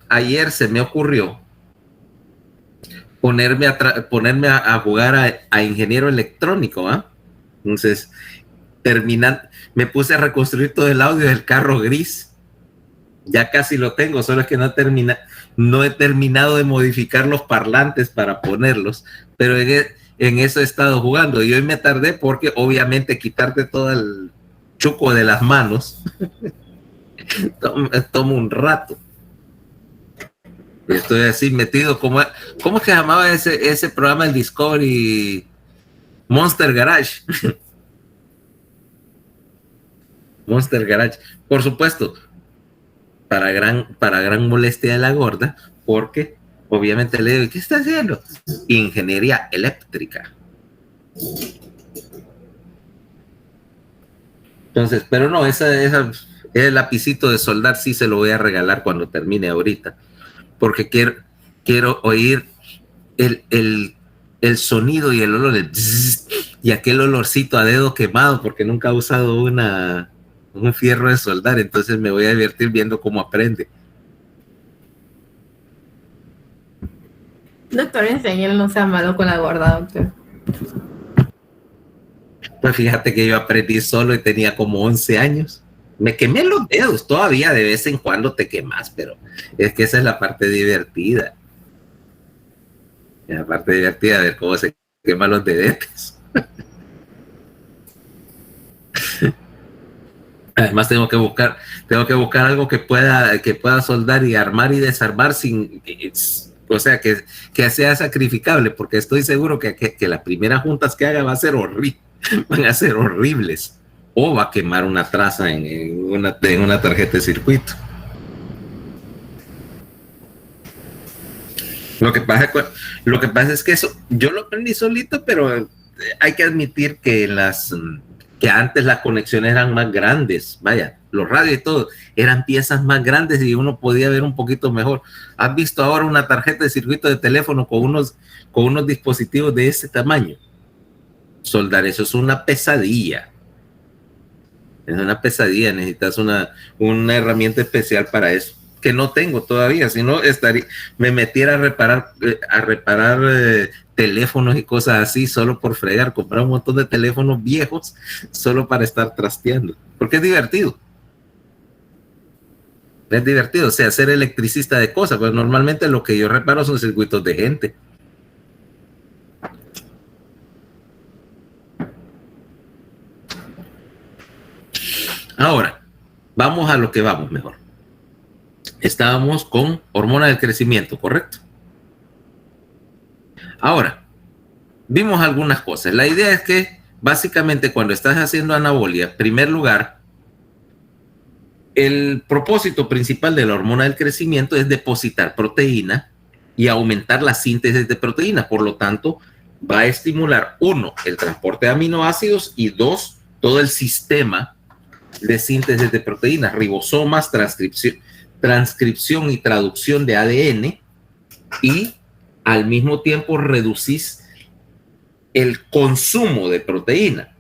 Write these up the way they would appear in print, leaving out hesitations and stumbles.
ayer se me ocurrió ponerme a jugar a ingeniero electrónico, ¿eh? Entonces, me puse a reconstruir todo el audio del carro gris. Ya casi lo tengo, solo es que no he terminado de modificar los parlantes para ponerlos, pero en eso he estado jugando. Y hoy me tardé porque obviamente quitarte todo el chuco de las manos toma un rato. Estoy así metido como... ¿Cómo es que se llamaba ese programa, el Discovery Monster Garage? Monster Garage. Por supuesto, para gran molestia de la gorda, porque obviamente le digo, ¿qué está haciendo? Ingeniería eléctrica. Entonces, pero no, ese lapicito de soldar sí se lo voy a regalar cuando termine ahorita, porque quiero oír el sonido y el olor del y aquel olorcito a dedo quemado, porque nunca he usado un fierro de soldar, entonces me voy a divertir viendo cómo aprende. Doctor, enséñale, no sea malo con la gorda, doctor. Pues fíjate que yo aprendí solo y tenía como 11 años. Me quemé los dedos, todavía de vez en cuando te quemas, pero es que esa es la parte divertida. La parte divertida de ver cómo se queman los dedetes. Además tengo que buscar algo que pueda soldar y armar y desarmar sin, o sea, que sea sacrificable, porque estoy seguro que las primeras juntas que haga van a ser horribles, o va a quemar una traza en una tarjeta de circuito. Lo que pasa es que eso yo lo aprendí solito, pero hay que admitir que antes las conexiones eran más grandes, vaya, los radios y todo, eran piezas más grandes y uno podía ver un poquito mejor. ¿Has visto ahora una tarjeta de circuito de teléfono con unos dispositivos de ese tamaño? Soldar eso es una pesadilla. Es una pesadilla, necesitas una herramienta especial para eso, que no tengo todavía, si no me metiera a reparar teléfonos y cosas así solo por fregar, comprar un montón de teléfonos viejos solo para estar trasteando, porque es divertido. Es divertido, o sea, ser electricista de cosas, pues normalmente lo que yo reparo son circuitos de gente. Ahora, vamos a lo que vamos mejor. Estábamos con hormona del crecimiento, ¿correcto? Ahora, vimos algunas cosas. La idea es que básicamente cuando estás haciendo anabolia, en primer lugar, el propósito principal de la hormona del crecimiento es depositar proteína y aumentar la síntesis de proteína. Por lo tanto, va a estimular, 1, el transporte de aminoácidos y 2, todo el sistema de síntesis de proteínas, ribosomas, transcripción y traducción de ADN, y al mismo tiempo reducís el consumo de proteína,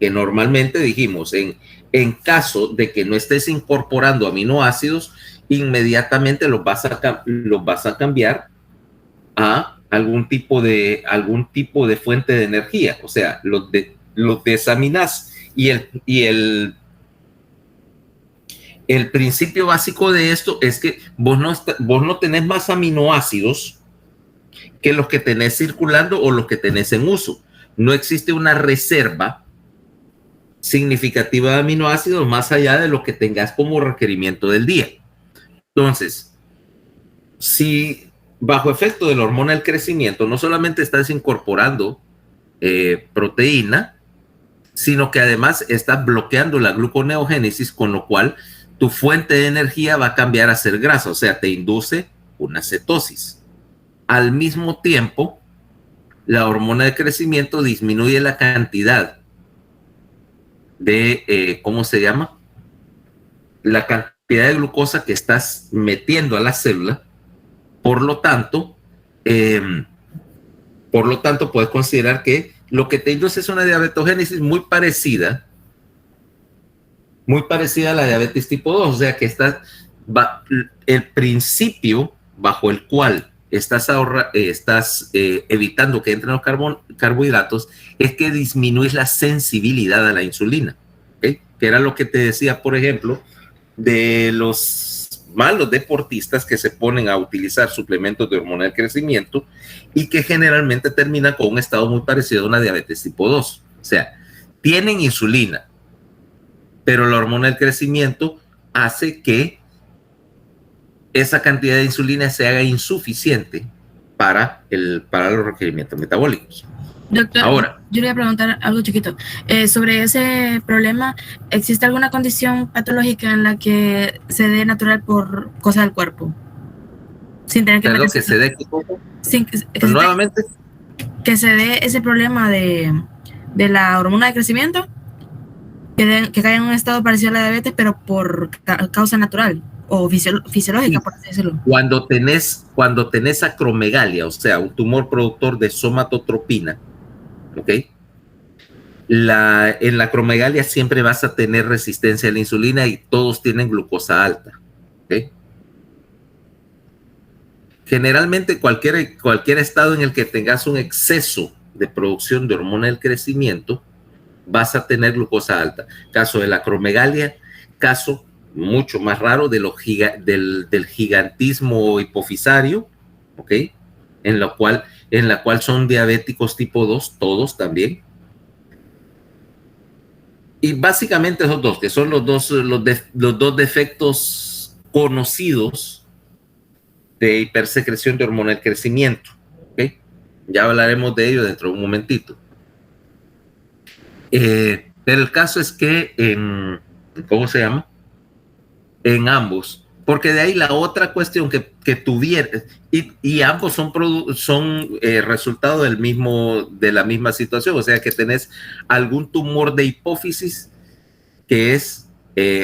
que normalmente dijimos, en caso de que no estés incorporando aminoácidos, inmediatamente los vas a cambiar a algún tipo de fuente de energía, o sea, los desaminás, y el principio básico de esto es que vos no tenés más aminoácidos que los que tenés circulando o los que tenés en uso. No existe una reserva significativa de aminoácidos más allá de lo que tengas como requerimiento del día. Entonces, si bajo efecto de la hormona del crecimiento no solamente estás incorporando proteína, sino que además estás bloqueando la gluconeogénesis, con lo cual tu fuente de energía va a cambiar a ser grasa, o sea, te induce una cetosis. Al mismo tiempo, la hormona de crecimiento disminuye la cantidad de, ¿cómo se llama? La cantidad de glucosa que estás metiendo a la célula. Por lo tanto, puedes considerar que lo que te induce es una diabetogénesis muy parecida a la diabetes tipo 2, o sea que el principio bajo el cual estás evitando que entren los carbohidratos es que disminuís la sensibilidad a la insulina, ¿okay? Que era lo que te decía, por ejemplo, de los malos deportistas que se ponen a utilizar suplementos de hormona del crecimiento y que generalmente terminan con un estado muy parecido a una diabetes tipo 2. O sea, tienen insulina, pero la hormona del crecimiento hace que esa cantidad de insulina se haga insuficiente para los requerimientos metabólicos. Doctor, ahora, yo le voy a preguntar algo chiquito. Sobre ese problema, ¿existe alguna condición patológica en la que se dé natural por cosas del cuerpo? Sin tener que meterse. Que se dé nuevamente. Que se dé ese problema de la hormona de crecimiento, que caiga en un estado parecido a la diabetes, pero por causa natural o fisiológica, sí, por así decirlo. Cuando tenés acromegalia, o sea, un tumor productor de somatotropina, ¿ok? En la acromegalia siempre vas a tener resistencia a la insulina y todos tienen glucosa alta, ¿ok? Generalmente cualquier estado en el que tengas un exceso de producción de hormona del crecimiento, vas a tener glucosa alta. Caso de la acromegalia, caso mucho más raro del gigantismo hipofisario, ¿ok? En la cual son diabéticos tipo 2, todos también. Y básicamente esos dos, que son los dos defectos conocidos de hipersecreción de hormona del crecimiento, ¿ok? Ya hablaremos de ello dentro de un momentito. Pero el caso es que ¿cómo se llama? En ambos, porque de ahí la otra cuestión que tuviera, y ambos son resultado de la misma situación, o sea que tenés algún tumor de hipófisis que es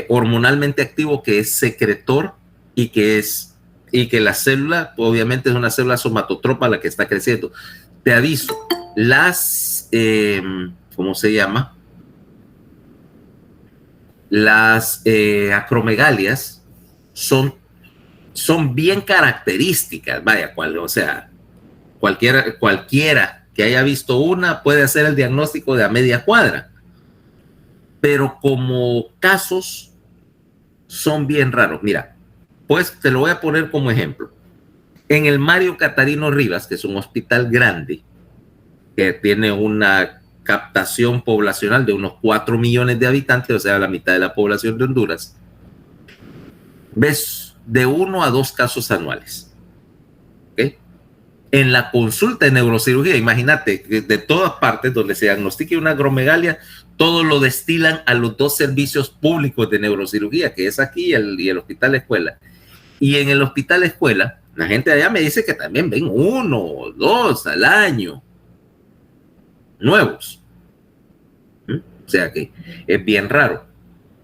hormonalmente activo, que es secretor y que la célula, obviamente es una célula somatotropa la que está creciendo. Te aviso, ¿cómo se llama? Las acromegalias son bien características, vaya, o sea, cualquiera que haya visto una puede hacer el diagnóstico de a media cuadra, pero como casos son bien raros. Mira, pues te lo voy a poner como ejemplo. En el Mario Catarino Rivas, que es un hospital grande, que tiene una captación poblacional de unos 4 millones de habitantes, o sea, la mitad de la población de Honduras, ves de 1 a 2 casos anuales. ¿Okay? En la consulta de neurocirugía, imagínate, de todas partes donde se diagnostique una acromegalia, todo lo destilan a los 2 servicios públicos de neurocirugía, que es aquí y el Hospital Escuela. Y en el Hospital Escuela, la gente de allá me dice que también ven 1 o 2 al año nuevos. O sea que es bien raro.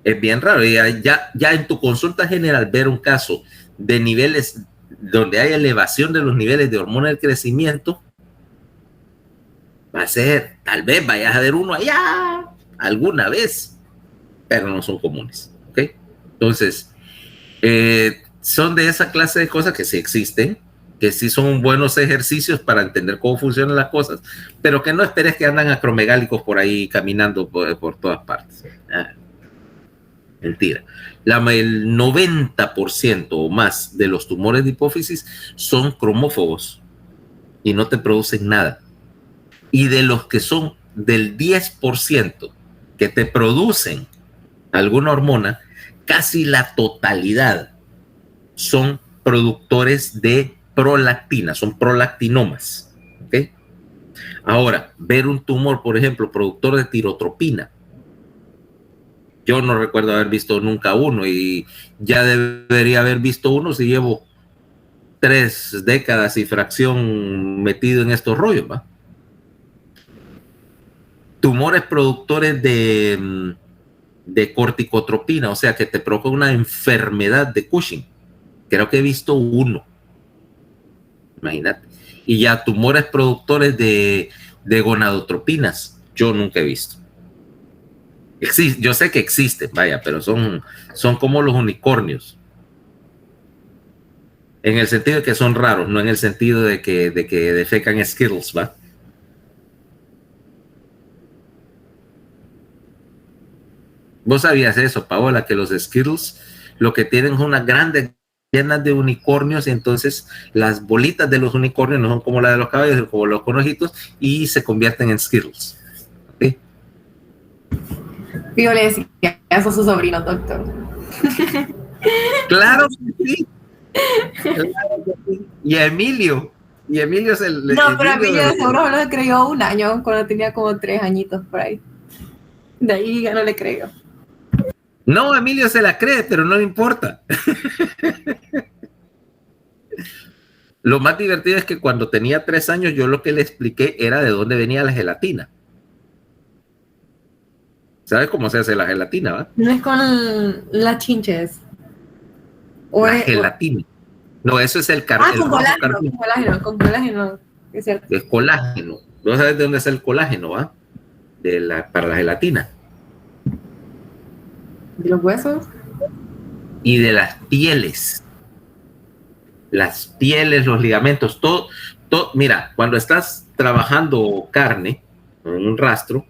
Es bien raro. Y ya en tu consulta general ver un caso de niveles donde hay elevación de los niveles de hormona del crecimiento, va a ser, tal vez vayas a ver uno allá alguna vez, pero no son comunes. ¿Okay? Entonces, son de esa clase de cosas que sí existen, que sí son buenos ejercicios para entender cómo funcionan las cosas, pero que no esperes que andan acromegálicos por ahí caminando por todas partes. Mentira. El 90% o más de los tumores de hipófisis son cromófobos y no te producen nada. Y de los que son del 10% que te producen alguna hormona, casi la totalidad son productores de prolactina, son prolactinomas. ¿Okay? Ahora, ver un tumor, por ejemplo, productor de tirotropina, yo no recuerdo haber visto nunca uno y ya debería haber visto uno si llevo 3 décadas y fracción metido en estos rollos, ¿va? Tumores productores de corticotropina, o sea, que te provoca una enfermedad de Cushing. Creo que he visto uno. Imagínate. Y ya tumores productores de gonadotropinas, yo nunca he visto. Yo sé que existen, vaya, pero son como los unicornios. En el sentido de que son raros, no en el sentido de que defecan Skittles, ¿va? Vos sabías eso, Paola, que los Skittles lo que tienen son unas grandes llenas de unicornios, y entonces las bolitas de los unicornios no son como las de los caballos, sino como los conejitos, y se convierten en Skittles. ¿Sí? Yo le decía, eso es su sobrino, doctor. Claro que sí. Claro que sí. Y a Emilio. Y Emilio es el. No, pero Emilio de seguro lo creyó un año, cuando tenía como 3 añitos por ahí. De ahí ya no le creo. No, Emilio se la cree, pero no le importa. Lo más divertido es que cuando tenía 3 años, yo lo que le expliqué era de dónde venía la gelatina. ¿Sabes cómo se hace la gelatina, va? No es con las chinches. O La es, gelatina. No, eso es el con colágeno, es cierto. Es colágeno. ¿No sabes de dónde es el colágeno, va? Para la gelatina. ¿De los huesos? Y de las pieles. Las pieles, los ligamentos, todo. Mira, cuando estás trabajando carne, en un rastro,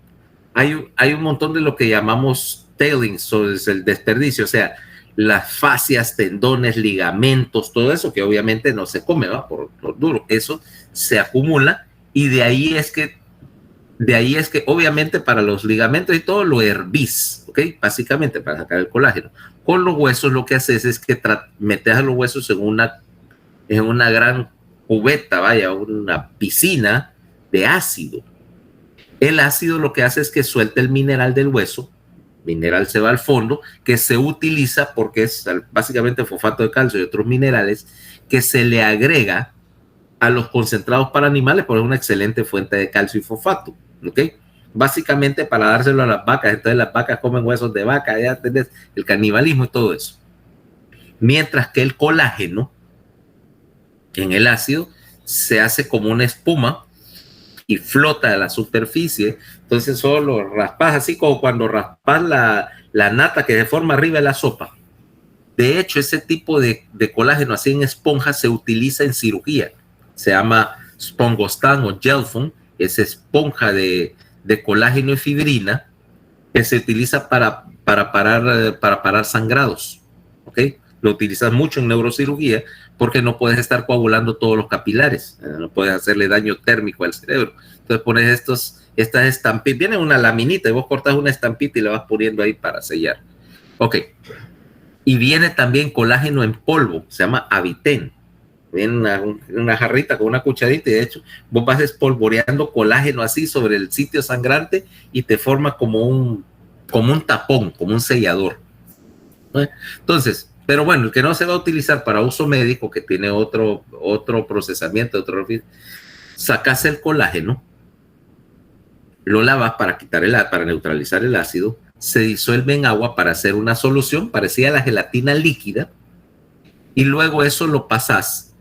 hay un montón de lo que llamamos tailings, o es el desperdicio, o sea, las fascias, tendones, ligamentos, todo eso que obviamente no se come, ¿va? Por duro, eso se acumula, y de ahí es que obviamente para los ligamentos y todo lo hervís, ¿ok? Básicamente para sacar el colágeno. Con los huesos lo que haces es que metes a los huesos en una gran cubeta, vaya, una piscina de ácido. El ácido lo que hace es que suelta el mineral del hueso, mineral se va al fondo, que se utiliza porque es básicamente fosfato de calcio y otros minerales que se le agrega a los concentrados para animales, porque es una excelente fuente de calcio y fosfato, ¿ok? Básicamente para dárselo a las vacas. Entonces las vacas comen huesos de vaca, ya tenés el canibalismo y todo eso. Mientras que el colágeno en el ácido se hace como una espuma y flota a la superficie. Entonces solo raspas, así como cuando raspas la nata que se forma arriba de la sopa. De hecho, ese tipo de colágeno así en esponja se utiliza en cirugía. Se llama Spongostan o Gelfond, es esponja de colágeno y fibrina que se utiliza para parar sangrados. ¿Ok? Lo utilizas mucho en neurocirugía porque no puedes estar coagulando todos los capilares, no puedes hacerle daño térmico al cerebro. Entonces pones estas estampitas, viene una laminita y vos cortas una estampita y la vas poniendo ahí para sellar. Ok. Y viene también colágeno en polvo, se llama Avitén. Viene una jarrita con una cucharita y de hecho vos vas espolvoreando colágeno así sobre el sitio sangrante y te forma como un tapón, como un sellador. Entonces, pero bueno, el que no se va a utilizar para uso médico, que tiene otro procesamiento, sacas el colágeno, lo lavas para neutralizar el ácido, se disuelve en agua para hacer una solución parecida a la gelatina líquida, y luego eso lo pasas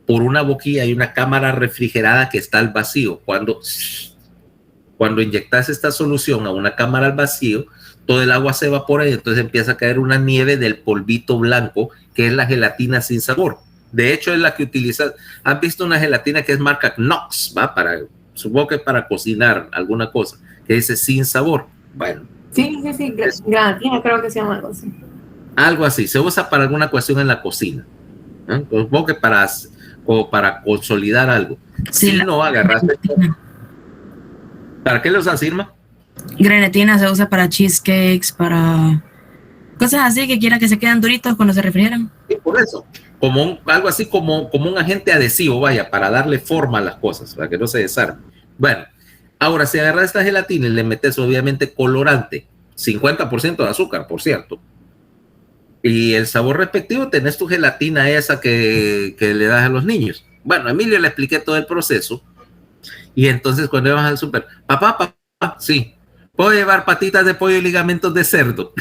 por una boquilla y una cámara refrigerada que está al vacío. Cuando inyectas esta solución a una cámara al vacío, todo el agua se evapora y entonces empieza a caer una nieve del polvito blanco, que es la gelatina sin sabor. De hecho, es la que utilizas. ¿Has visto una gelatina que es marca Knox? Supongo que es para cocinar alguna cosa, que dice sin sabor. Bueno. Sí, granatina creo que se llama algo así. Algo así, se usa para alguna cuestión en la cocina. Supongo que para consolidar algo. Sí, si no agarraste. ¿Para qué lo usas, Irma? Granatina se usa para cheesecakes, para cosas así que quiera que se quedan duritos cuando se refrigieran. Sí, por eso. Algo así como un agente adhesivo, vaya, para darle forma a las cosas, para que no se desarme. Bueno, ahora si agarras esta gelatina y le metes obviamente colorante, 50% de azúcar, por cierto, y el sabor respectivo, tenés tu gelatina esa que le das a los niños. Bueno, a Emilio le expliqué todo el proceso, y entonces cuando ibas al súper, papá, sí, ¿puedo llevar patitas de pollo y ligamentos de cerdo?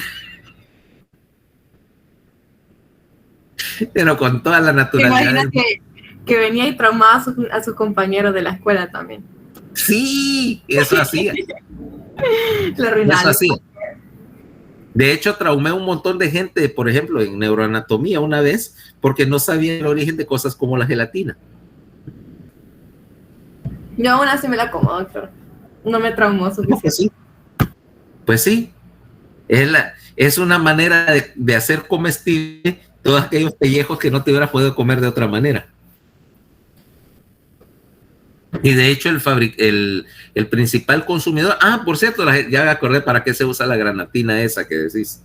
Pero con toda la naturalidad. ¿Te imaginas que venía y traumaba a sus compañeros de la escuela también? Sí, eso hacía. Lo arruinaba. Eso hacía. De hecho, traumé a un montón de gente, por ejemplo, en neuroanatomía una vez, porque no sabía el origen de cosas como la gelatina. Yo aún así me la como, doctor. No me traumó suficiente. Pues sí. Pues sí. Es una manera de hacer comestible todos aquellos pellejos que no te hubieras podido comer de otra manera. Y de hecho el principal consumidor, por cierto, ya me acordé para qué se usa la granatina esa que decís.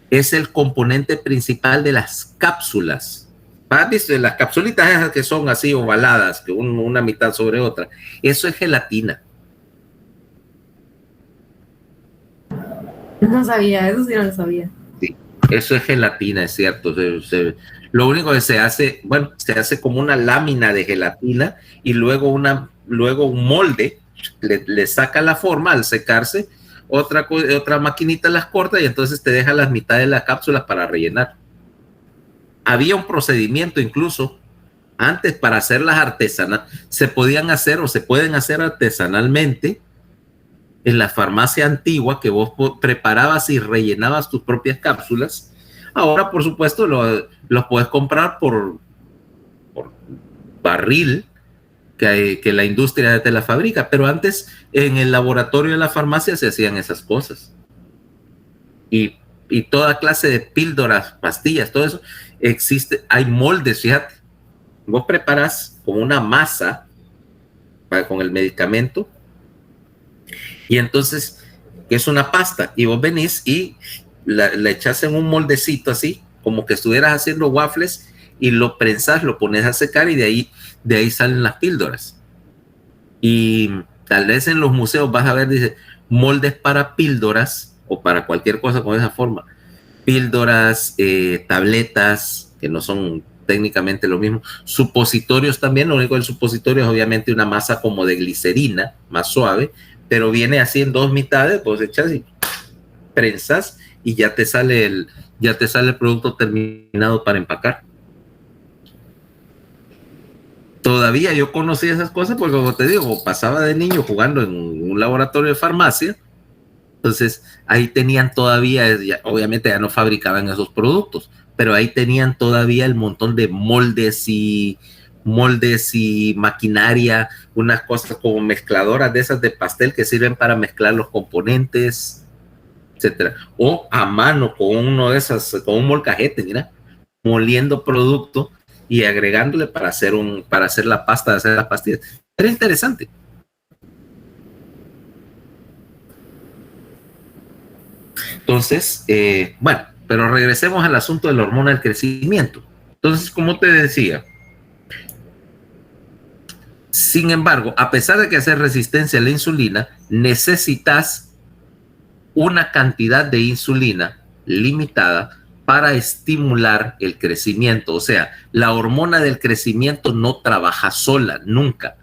Es el componente principal de las cápsulas. ¿Has visto? Las capsulitas esas que son así ovaladas, que una mitad sobre otra. Eso es gelatina. No sabía, eso sí no lo sabía. Sí, eso es gelatina, es cierto. Lo único que se hace como una lámina de gelatina y luego un molde, le saca la forma al secarse, otra maquinita las corta y entonces te deja las mitades de la cápsula para rellenar. Había un procedimiento incluso antes para hacerlas artesanales, se podían hacer o se pueden hacer artesanalmente en la farmacia antigua, que vos preparabas y rellenabas tus propias cápsulas. Ahora, por supuesto, los puedes comprar por barril, que la industria te la fabrica, pero antes en el laboratorio de la farmacia se hacían esas cosas. Y toda clase de píldoras, pastillas, todo eso existe. Hay moldes, fíjate. Vos preparas con una masa con el medicamento y entonces es una pasta y vos venís y la echas en un moldecito así, como que estuvieras haciendo waffles y lo prensas, lo pones a secar y de ahí salen las píldoras. Y tal vez en los museos vas a ver, dice, moldes para píldoras o para cualquier cosa con esa forma. Píldoras, tabletas, que no son técnicamente lo mismo. Supositorios también, lo único del supositorio es obviamente una masa como de glicerina, más suave, pero viene así en dos mitades, pues echas y prensas y ya te sale el producto terminado para empacar. Todavía yo conocí esas cosas porque, como te digo, pasaba de niño jugando en un laboratorio de farmacia. Entonces ahí tenían todavía, obviamente ya no fabricaban esos productos, pero ahí tenían todavía el montón de moldes y maquinaria, unas cosas como mezcladoras de esas de pastel que sirven para mezclar los componentes, etcétera. O a mano con uno de esas, con un molcajete, mira, moliendo producto y agregándole para hacer la pasta, hacer las pastillas. Era interesante. Entonces, bueno, pero regresemos al asunto de la hormona del crecimiento. Entonces, como te decía, sin embargo, a pesar de que hacer resistencia a la insulina, necesitas una cantidad de insulina limitada para estimular el crecimiento. O sea, la hormona del crecimiento no trabaja sola, nunca.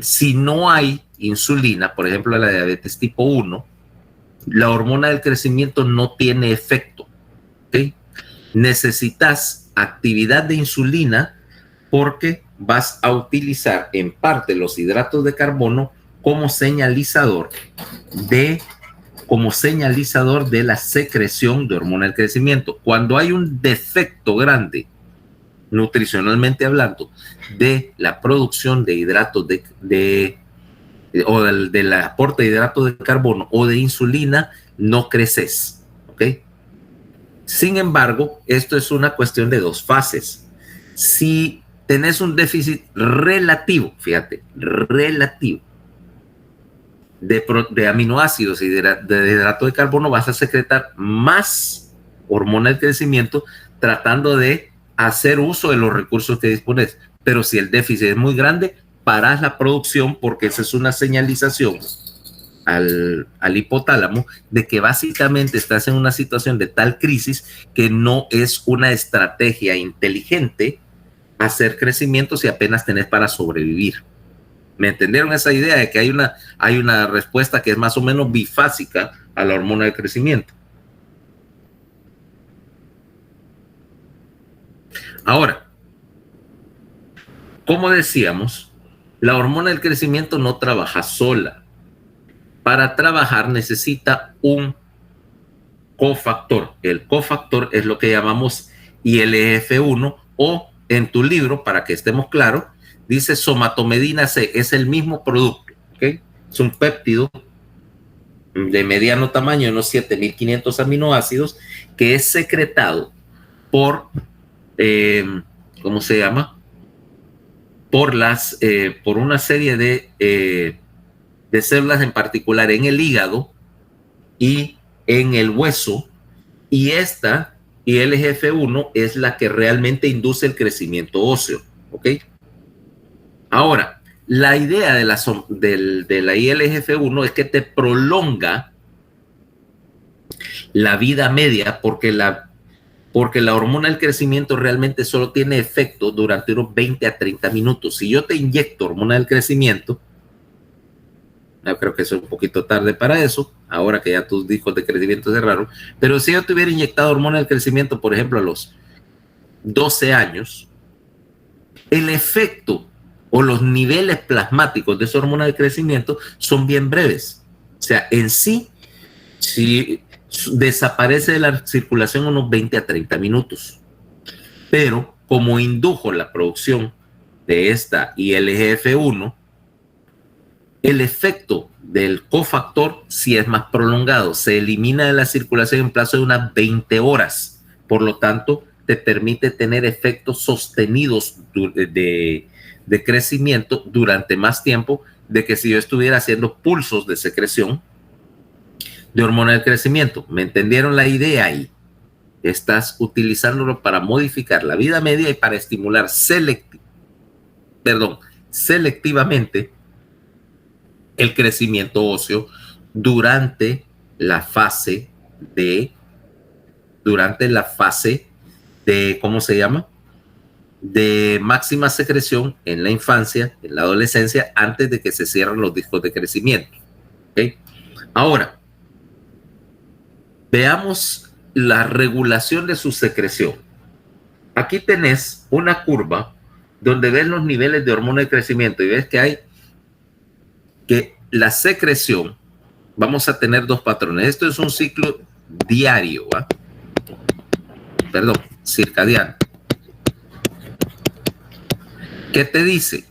Si no hay insulina, por ejemplo, la diabetes tipo 1, la hormona del crecimiento no tiene efecto. ¿Okay? Necesitas actividad de insulina porque vas a utilizar en parte los hidratos de carbono como señalizador de la secreción de hormona del crecimiento. Cuando hay un defecto grande, nutricionalmente hablando, de la producción de hidratos o del aporte de hidratos de carbono o de insulina, no creces. ¿Ok? Sin embargo, esto es una cuestión de dos fases. Si tenés un déficit relativo, fíjate, relativo, de aminoácidos y de hidrato de carbono, vas a secretar más hormona del crecimiento tratando de hacer uso de los recursos que dispones. Pero si el déficit es muy grande, paras la producción porque esa es una señalización al hipotálamo de que básicamente estás en una situación de tal crisis que no es una estrategia inteligente hacer crecimiento si apenas tenés para sobrevivir. ¿Me entendieron esa idea de que hay una respuesta que es más o menos bifásica a la hormona del crecimiento? Ahora, como decíamos, la hormona del crecimiento no trabaja sola. Para trabajar necesita un cofactor. El cofactor es lo que llamamos ILF1, o en tu libro, para que estemos claros, dice somatomedina C, es el mismo producto, ¿okay? Es un péptido de mediano tamaño, unos 7500 aminoácidos, que es secretado por, ¿cómo se llama? Por una serie de células, en particular en el hígado y en el hueso, y esta ILGF1 es la que realmente induce el crecimiento óseo, ¿ok? Ahora, la idea de la ILGF1 es que te prolonga la vida media, porque la hormona del crecimiento realmente solo tiene efecto durante unos 20 a 30 minutos. Si yo te inyecto hormona del crecimiento, yo creo que es un poquito tarde para eso, ahora que ya tus discos de crecimiento cerraron, pero si yo te hubiera inyectado hormona del crecimiento, por ejemplo, a los 12 años, el efecto o los niveles plasmáticos de esa hormona del crecimiento son bien breves. O sea, en sí, si desaparece de la circulación unos 20 a 30 minutos. Pero como indujo la producción de esta ILGF1, el efecto del cofactor sí es más prolongado. Se elimina de la circulación en plazo de unas 20 horas. Por lo tanto, te permite tener efectos sostenidos de crecimiento durante más tiempo de que si yo estuviera haciendo pulsos de secreción de hormona del crecimiento. ¿Me entendieron la idea ahí? Estás utilizándolo para modificar la vida media y para estimular selectivamente el crecimiento óseo durante la fase de, ¿cómo se llama? De máxima secreción en la infancia, en la adolescencia, antes de que se cierren los discos de crecimiento. ¿Okay? Ahora, veamos la regulación de su secreción. Aquí tenés una curva donde ves los niveles de hormona de crecimiento y ves que la secreción, vamos a tener dos patrones. Esto es un ciclo diario, ¿va? Perdón, circadiano. ¿Qué te dice?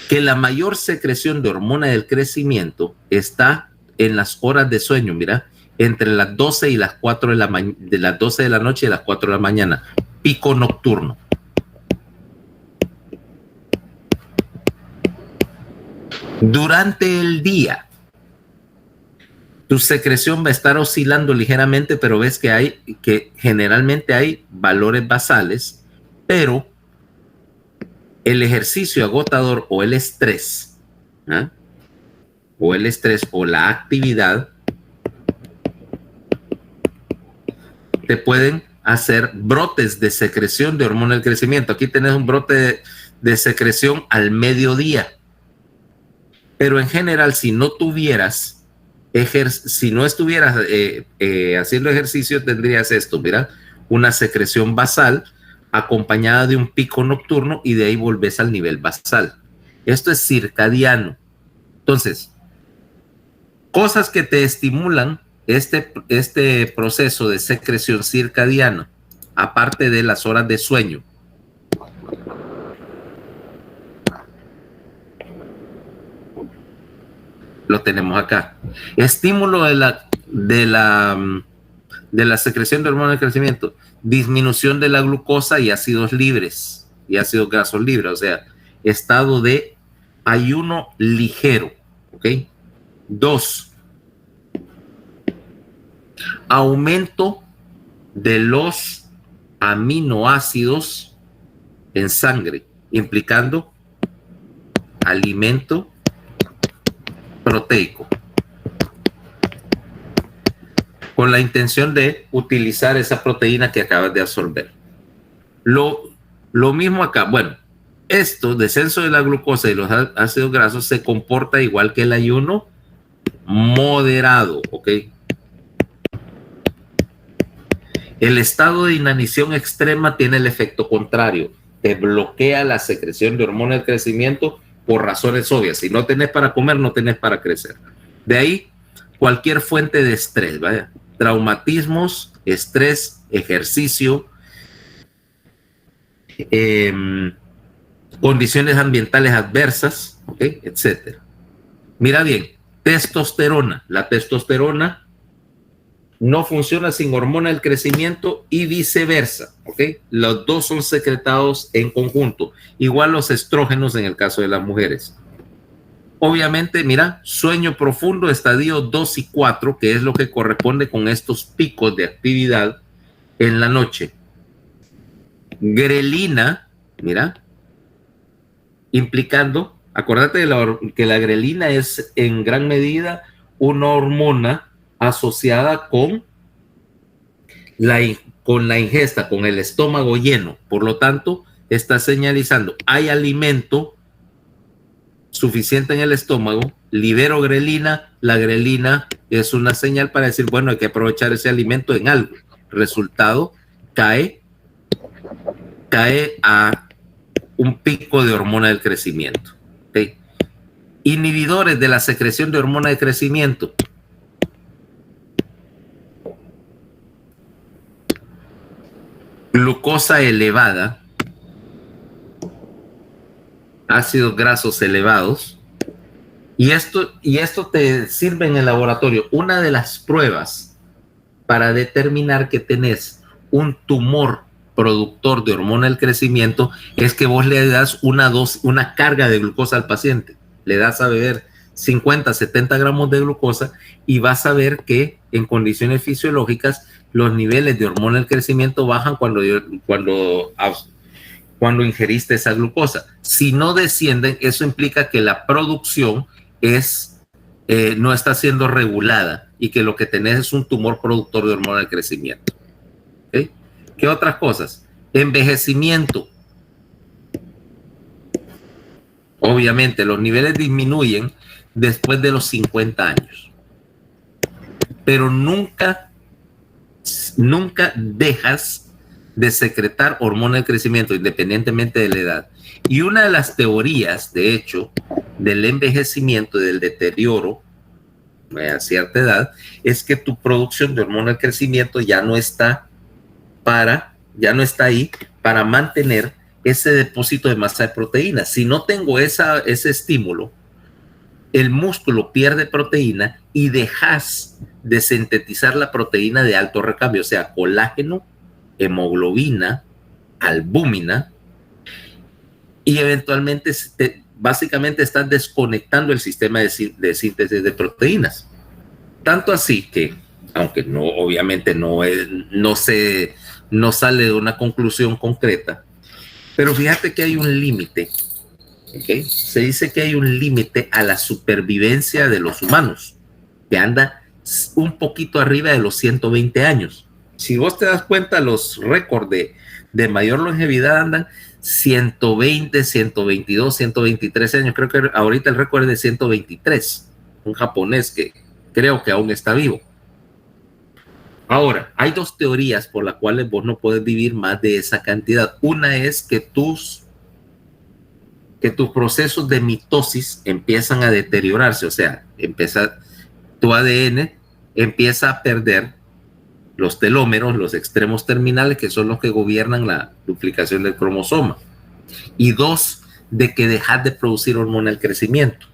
Que la mayor secreción de hormona del crecimiento está en las horas de sueño, mira, entre las 12 y las 4 de las 12 de la noche y las 4 de la mañana, pico nocturno. Durante el día, tu secreción va a estar oscilando ligeramente, pero ves que generalmente hay valores basales, pero el ejercicio agotador o el estrés, ¿eh? o la actividad te pueden hacer brotes de secreción de hormona del crecimiento. Aquí tenés un brote de secreción al mediodía. Pero en general, si no estuvieras haciendo ejercicio, tendrías esto, mira, una secreción basal acompañada de un pico nocturno y de ahí volvés al nivel basal. Esto es circadiano. Entonces, cosas que te estimulan este proceso de secreción circadiana, aparte de las horas de sueño. Lo tenemos acá. Estímulo de la secreción de hormona del crecimiento. Disminución de la glucosa y ácidos libres y ácidos grasos libres, o sea, estado de ayuno ligero, ¿ok? 2, aumento de los aminoácidos en sangre, implicando alimento proteico, con la intención de utilizar esa proteína que acabas de absorber. Lo mismo acá. Bueno, esto, descenso de la glucosa y los ácidos grasos, se comporta igual que el ayuno moderado, ¿ok? El estado de inanición extrema tiene el efecto contrario. Te bloquea la secreción de hormona del crecimiento por razones obvias. Si no tenés para comer, no tenés para crecer. De ahí, cualquier fuente de estrés, ¿vaya? traumatismos, estrés, ejercicio, condiciones ambientales adversas, ¿okay? Etcétera. Mira bien, testosterona. La testosterona no funciona sin hormona del crecimiento y viceversa, ¿ok? Los dos son secretados en conjunto. Igual los estrógenos en el caso de las mujeres. Obviamente, mira, sueño profundo, estadio 2 y 4, que es lo que corresponde con estos picos de actividad en la noche. Grelina, mira, implicando, acuérdate que la grelina es en gran medida una hormona asociada con la ingesta, con el estómago lleno. Por lo tanto, está señalizando, hay alimento suficiente en el estómago, libero grelina, la grelina es una señal para decir, bueno, hay que aprovechar ese alimento en algo. Resultado, cae a un pico de hormona del crecimiento. ¿Okay? Inhibidores de la secreción de hormona de crecimiento. Glucosa elevada, ácidos grasos elevados, y esto te sirve en el laboratorio. Una de las pruebas para determinar que tenés un tumor productor de hormona del crecimiento es que vos le das una carga de glucosa al paciente. Le das a beber 50, 70 gramos de glucosa y vas a ver que en condiciones fisiológicas los niveles de hormona del crecimiento bajan cuando ingeriste esa glucosa. Si no descienden, eso implica que la producción no está siendo regulada y que lo que tenés es un tumor productor de hormona del crecimiento. ¿Okay? ¿Qué otras cosas? Envejecimiento. Obviamente, los niveles disminuyen después de los 50 años. Pero nunca dejas de secretar hormona del crecimiento, independientemente de la edad. Y una de las teorías, de hecho, del envejecimiento y del deterioro a cierta edad, es que tu producción de hormona del crecimiento ya no está ahí para mantener ese depósito de masa de proteína. Si no tengo ese estímulo, el músculo pierde proteína y dejas de sintetizar la proteína de alto recambio, o sea, colágeno, hemoglobina, albúmina, y eventualmente básicamente estás desconectando el sistema de síntesis de proteínas. Tanto así que, aunque no, obviamente no sale de una conclusión concreta, pero fíjate que hay un límite. ¿Okay? Se dice que hay un límite a la supervivencia de los humanos, que anda un poquito arriba de los 120 años. Si vos te das cuenta, los récords de mayor longevidad andan 120, 122, 123 años. Creo que ahorita el récord es de 123. Un japonés que creo que aún está vivo. Ahora, hay dos teorías por las cuales vos no puedes vivir más de esa cantidad. Una es que tus procesos de mitosis empiezan a deteriorarse, o sea, tu ADN empieza a perder los telómeros, los extremos terminales, que son los que gobiernan la duplicación del cromosoma. Y dos, de que dejas de producir hormona del crecimiento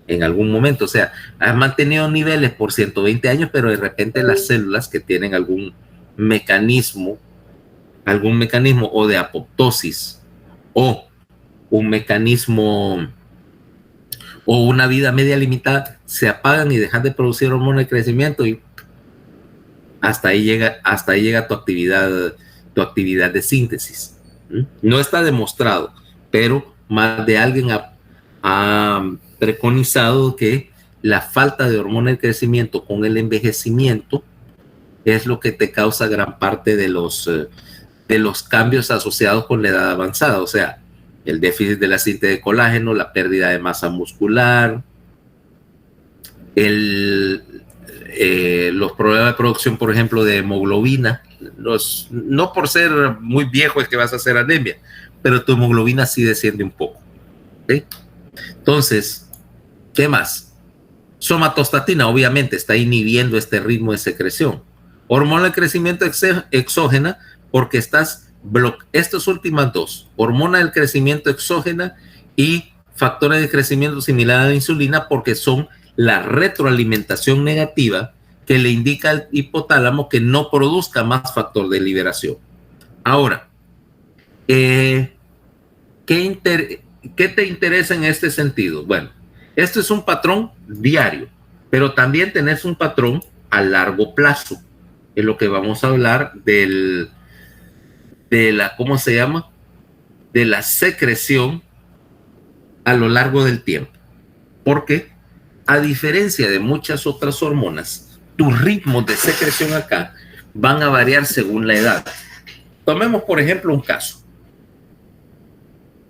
en algún momento. O sea, has mantenido niveles por 120 años, pero de repente las células que tienen algún mecanismo o de apoptosis o un mecanismo o una vida media limitada, se apagan y dejan de producir hormona de crecimiento y hasta ahí llega tu actividad de síntesis. No está demostrado, pero más de alguien ha preconizado que la falta de hormona de crecimiento con el envejecimiento es lo que te causa gran parte de los cambios asociados con la edad avanzada, o sea, el déficit de la síntesis de colágeno, la pérdida de masa muscular, los problemas de producción, por ejemplo, de hemoglobina. No por ser muy viejo es que vas a hacer anemia, pero tu hemoglobina sí desciende un poco. ¿Okay? Entonces, ¿qué más? Somatostatina, obviamente, está inhibiendo este ritmo de secreción. Hormona de crecimiento exógena, porque estás estas últimas dos, hormona del crecimiento exógena y factores de crecimiento similar a la insulina, porque son la retroalimentación negativa que le indica al hipotálamo que no produzca más factor de liberación. Ahora, ¿qué te interesa en este sentido? Bueno, esto es un patrón diario, pero también tenés un patrón a largo plazo. Es lo que vamos a hablar de la, ¿cómo se llama? De la secreción a lo largo del tiempo. Porque, a diferencia de muchas otras hormonas, tus ritmos de secreción acá van a variar según la edad. Tomemos, por ejemplo, un caso.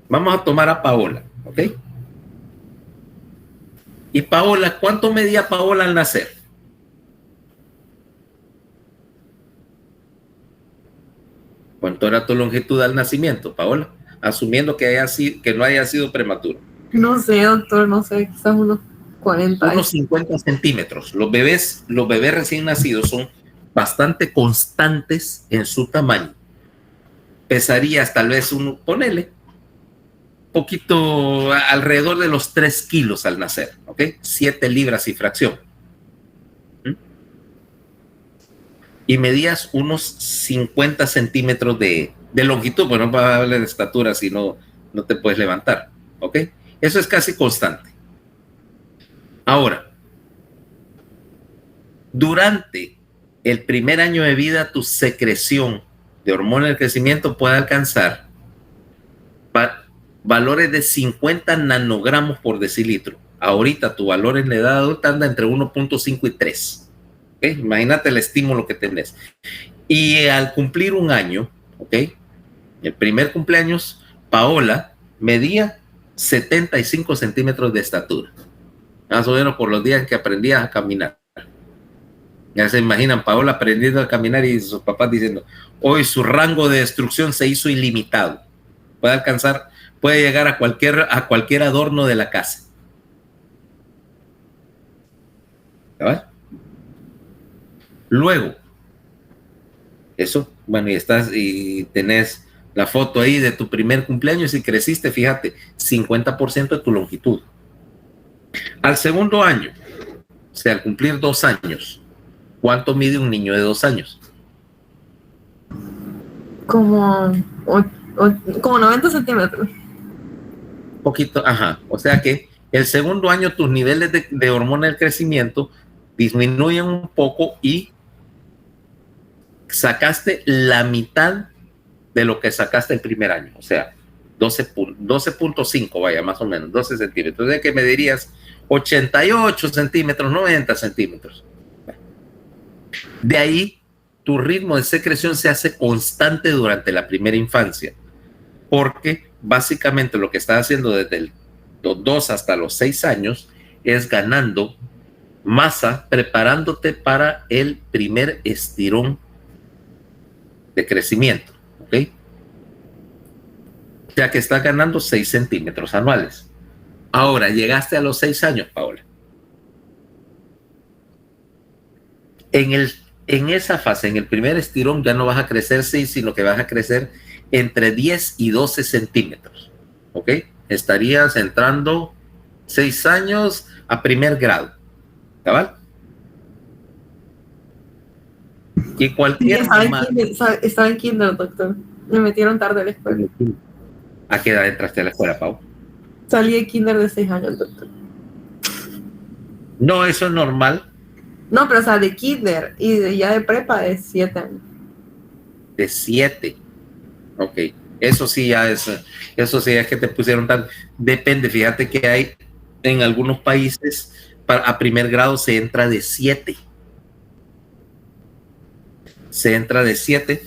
Vamos a tomar a Paola, ¿ok? Y Paola, ¿cuánto medía Paola al nacer? ¿Cuánto era tu longitud al nacimiento, Paola? Asumiendo que no haya sido prematuro. No sé, doctor, no sé, quizás unos 40. Unos 50 centímetros. Los bebés recién nacidos son bastante constantes en su tamaño. Pesarías tal vez ponele, poquito alrededor de los 3 kilos al nacer, ¿ok? 7 libras y fracción. Y medías unos 50 centímetros de longitud, bueno, no para hablar de estatura si no te puedes levantar, ¿ok? Eso es casi constante. Ahora, durante el primer año de vida, tu secreción de hormona del crecimiento puede alcanzar valores de 50 nanogramos por decilitro. Ahorita tu valor en la edad adulta anda entre 1.5 y 3. ¿Okay? Imagínate el estímulo que tenés. Y al cumplir un año, ¿ok? El primer cumpleaños, Paola medía 75 centímetros de estatura. Más o menos por los días que aprendía a caminar. Ya se imaginan, Paola aprendiendo a caminar y sus papás diciendo, hoy su rango de destrucción se hizo ilimitado. Puede llegar a cualquier adorno de la casa. ¿Sabes? Luego, eso, bueno, y tenés la foto ahí de tu primer cumpleaños y creciste, fíjate, 50% de tu longitud. Al segundo año, o sea, al cumplir 2 años, ¿cuánto mide un niño de 2 años? Como 90 centímetros. Poquito, ajá. O sea que el segundo año tus niveles de hormona del crecimiento disminuyen un poco y sacaste la mitad de lo que sacaste el primer año. O sea, 12.5, vaya, más o menos, 12 centímetros. De que medirías 88 centímetros, 90 centímetros. De ahí, tu ritmo de secreción se hace constante durante la primera infancia, porque básicamente lo que estás haciendo desde los 2 hasta los 6 años es ganando masa, preparándote para el primer estirón de crecimiento, ¿ok? O sea que estás ganando 6 centímetros anuales. Ahora, llegaste a los 6 años, Paola. En esa fase, en el primer estirón, ya no vas a crecer 6, sino que vas a crecer entre 10 y 12 centímetros, ¿ok? Estarías entrando 6 años a primer grado, ¿cabal? Y cualquier... Estaba en kinder, doctor. Me metieron tarde a la escuela. ¿A qué edad entraste a la escuela, Pau? Salí de kinder de 6 años, doctor. No, eso es normal. No, pero o sea, de kinder y ya de prepa de 7 años. De 7. Ok. Eso sí es que te pusieron tan... Depende, fíjate que hay en algunos países a primer grado se entra de 7. Se entra de 7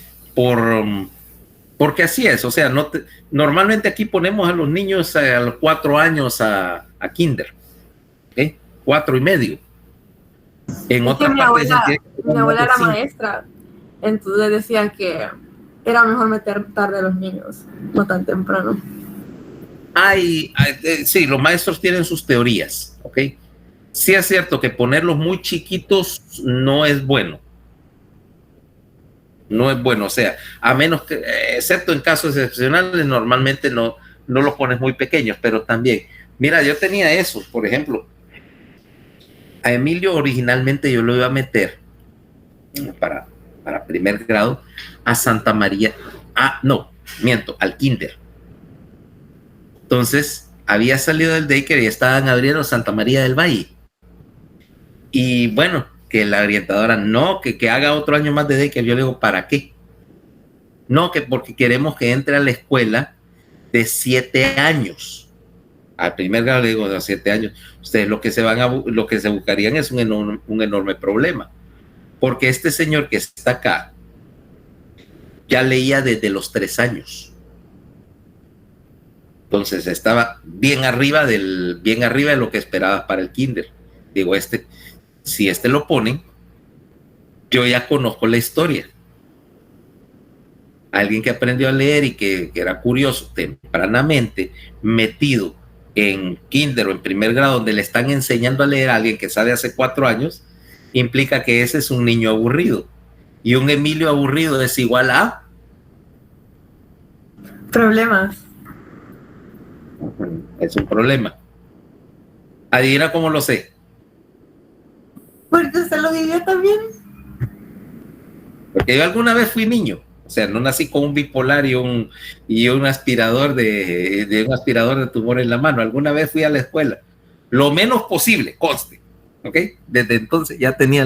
porque así es, o sea, normalmente aquí ponemos a los niños a los 4 años a kinder, ¿okay? 4 y medio. En otra parte mi abuela era maestra, entonces decía que era mejor meter tarde a los niños, no tan temprano. Sí, los maestros tienen sus teorías, ¿ok? Sí es cierto que ponerlos muy chiquitos no es bueno. no es bueno. O sea, a menos que, excepto en casos excepcionales, normalmente no los pones muy pequeños, pero también, mira, yo tenía esos, por ejemplo, a Emilio originalmente yo lo iba a meter para primer grado a Santa María, no, miento, al kinder. Entonces, había salido del daycare y estaban abriendo Santa María del Valle. Y bueno, que la orientadora, no, que haga otro año más de daycare. Yo le digo, ¿para qué? No, que porque queremos que entre a la escuela de 7 años. Al primer grado le digo, de 7 años. Ustedes lo que se buscarían es un enorme problema. Porque este señor que está acá ya leía desde los 3 años. Entonces estaba bien arriba de lo que esperaba para el kinder. Digo, si lo ponen, yo ya conozco la historia. Alguien que aprendió a leer y que era curioso tempranamente, metido en kinder o en primer grado, donde le están enseñando a leer a alguien que sabe hace 4 años, implica que ese es un niño aburrido. Y un Emilio aburrido es igual a problemas. Es un problema. Adivina cómo lo sé. Porque usted lo vivió también. Porque yo alguna vez fui niño. O sea, no nací con un bipolar y un aspirador un aspirador de tumor en la mano. Alguna vez fui a la escuela. Lo menos posible, conste. ¿Ok? Desde entonces ya tenía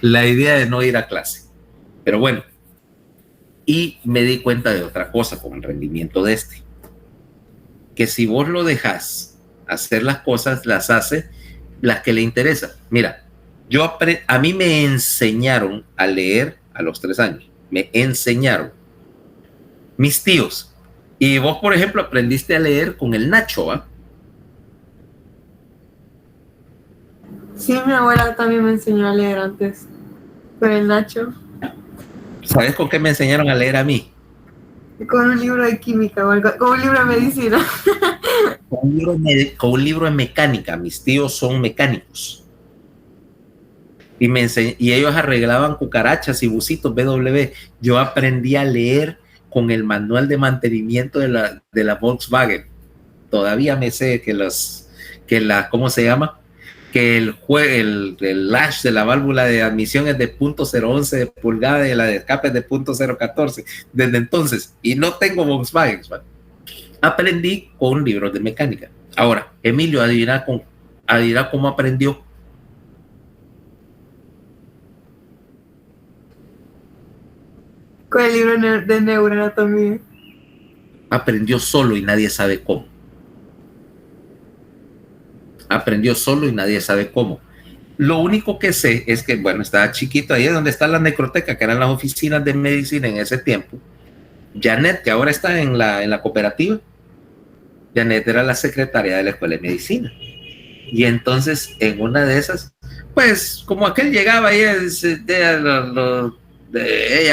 la idea de no ir a clase. Pero bueno. Y me di cuenta de otra cosa con el rendimiento de que si vos lo dejas hacer las cosas, las hace las que le interesan. Mira, a mí me enseñaron a leer a los 3 años. Me enseñaron. Mis tíos. Y vos, por ejemplo, aprendiste a leer con el Nacho, ¿va? Sí, mi abuela también me enseñó a leer antes. Con el Nacho. ¿Sabes con qué me enseñaron a leer a mí? Con un libro de química o algo, con un libro de medicina. Con un libro de mecánica. Mis tíos son mecánicos. Y ellos arreglaban cucarachas y busitos BW. Yo aprendí a leer con el manual de mantenimiento de la Volkswagen. Todavía me sé ¿cómo se llama? Que el latch de la válvula de admisión es de 0.011 de pulgada y la de escape es de 0.014. Desde entonces, y no tengo Volkswagen, ¿vale? Aprendí con libros de mecánica. Ahora, Emilio, adivina cómo aprendió. Con el libro de neuroanatomía. Aprendió solo y nadie sabe cómo. Aprendió solo y nadie sabe cómo. Lo único que sé es que, bueno, estaba chiquito, ahí es donde está la necroteca, que eran las oficinas de medicina en ese tiempo. Janet, que ahora está en la cooperativa, Janet era la secretaria de la escuela de medicina. Y entonces, en una de esas, pues, como aquel llegaba, ella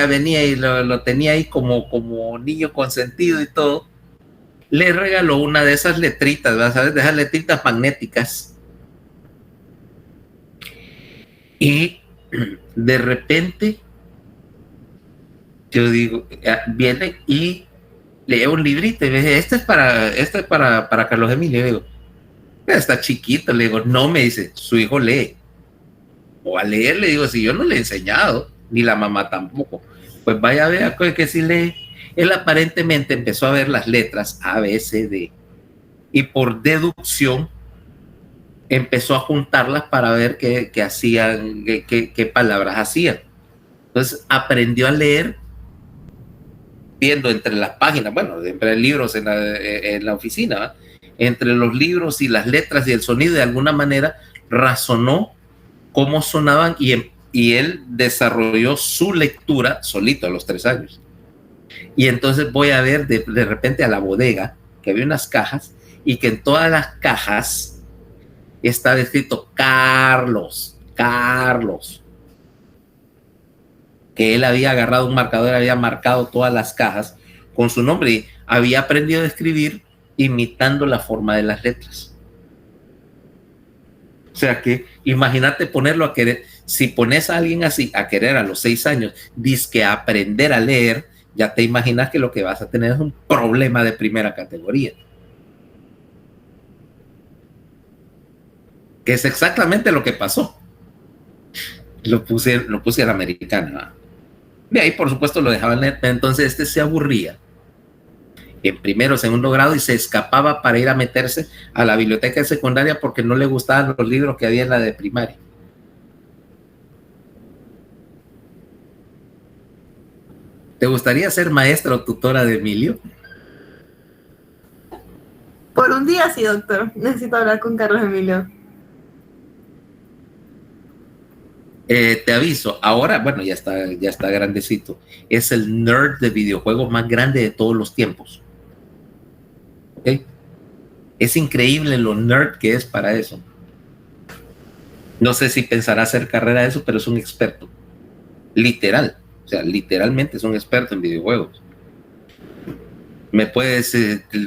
venía y lo tenía ahí como niño consentido y todo, le regaló una de esas letritas, ¿sabes? De esas letritas magnéticas. Y de repente, yo digo, viene y le lleva un librito y me dice, este es para Carlos Emilio. Yo digo, está chiquito. Le digo, no, me dice, su hijo lee. O a leer, le digo, si yo no le he enseñado, ni la mamá tampoco. Pues vaya a ver que sí lee. Él aparentemente empezó a ver las letras A, B, C, D y por deducción empezó a juntarlas para ver qué hacían, qué palabras hacían. Entonces aprendió a leer viendo entre las páginas, bueno, entre libros en la oficina, ¿va? Entre los libros y las letras y el sonido, de alguna manera razonó cómo sonaban y él desarrolló su lectura solito a los 3 años. Y entonces voy a ver de repente a la bodega, que había unas cajas, y que en todas las cajas estaba escrito Carlos. Que él había agarrado un marcador, había marcado todas las cajas con su nombre y había aprendido a escribir imitando la forma de las letras. O sea que imagínate ponerlo a querer. Si pones a alguien así a querer a los 6 años, dizque aprender a leer, ya te imaginas que lo que vas a tener es un problema de primera categoría. Que es exactamente lo que pasó. Lo puse a la americana. De ahí, por supuesto, lo dejaban leer. Entonces este se aburría en primero o segundo grado y se escapaba para ir a meterse a la biblioteca de secundaria porque no le gustaban los libros que había en la de primaria. ¿Te gustaría ser maestra o tutora de Emilio? Por un día sí, doctor. Necesito hablar con Carlos Emilio. Te aviso, ahora, bueno, ya está grandecito. Es el nerd de videojuegos más grande de todos los tiempos. ¿Ok? Es increíble lo nerd que es para eso. No sé si pensará hacer carrera de eso, pero es un experto. Literal. O sea, literalmente es un experto en videojuegos. Me puedes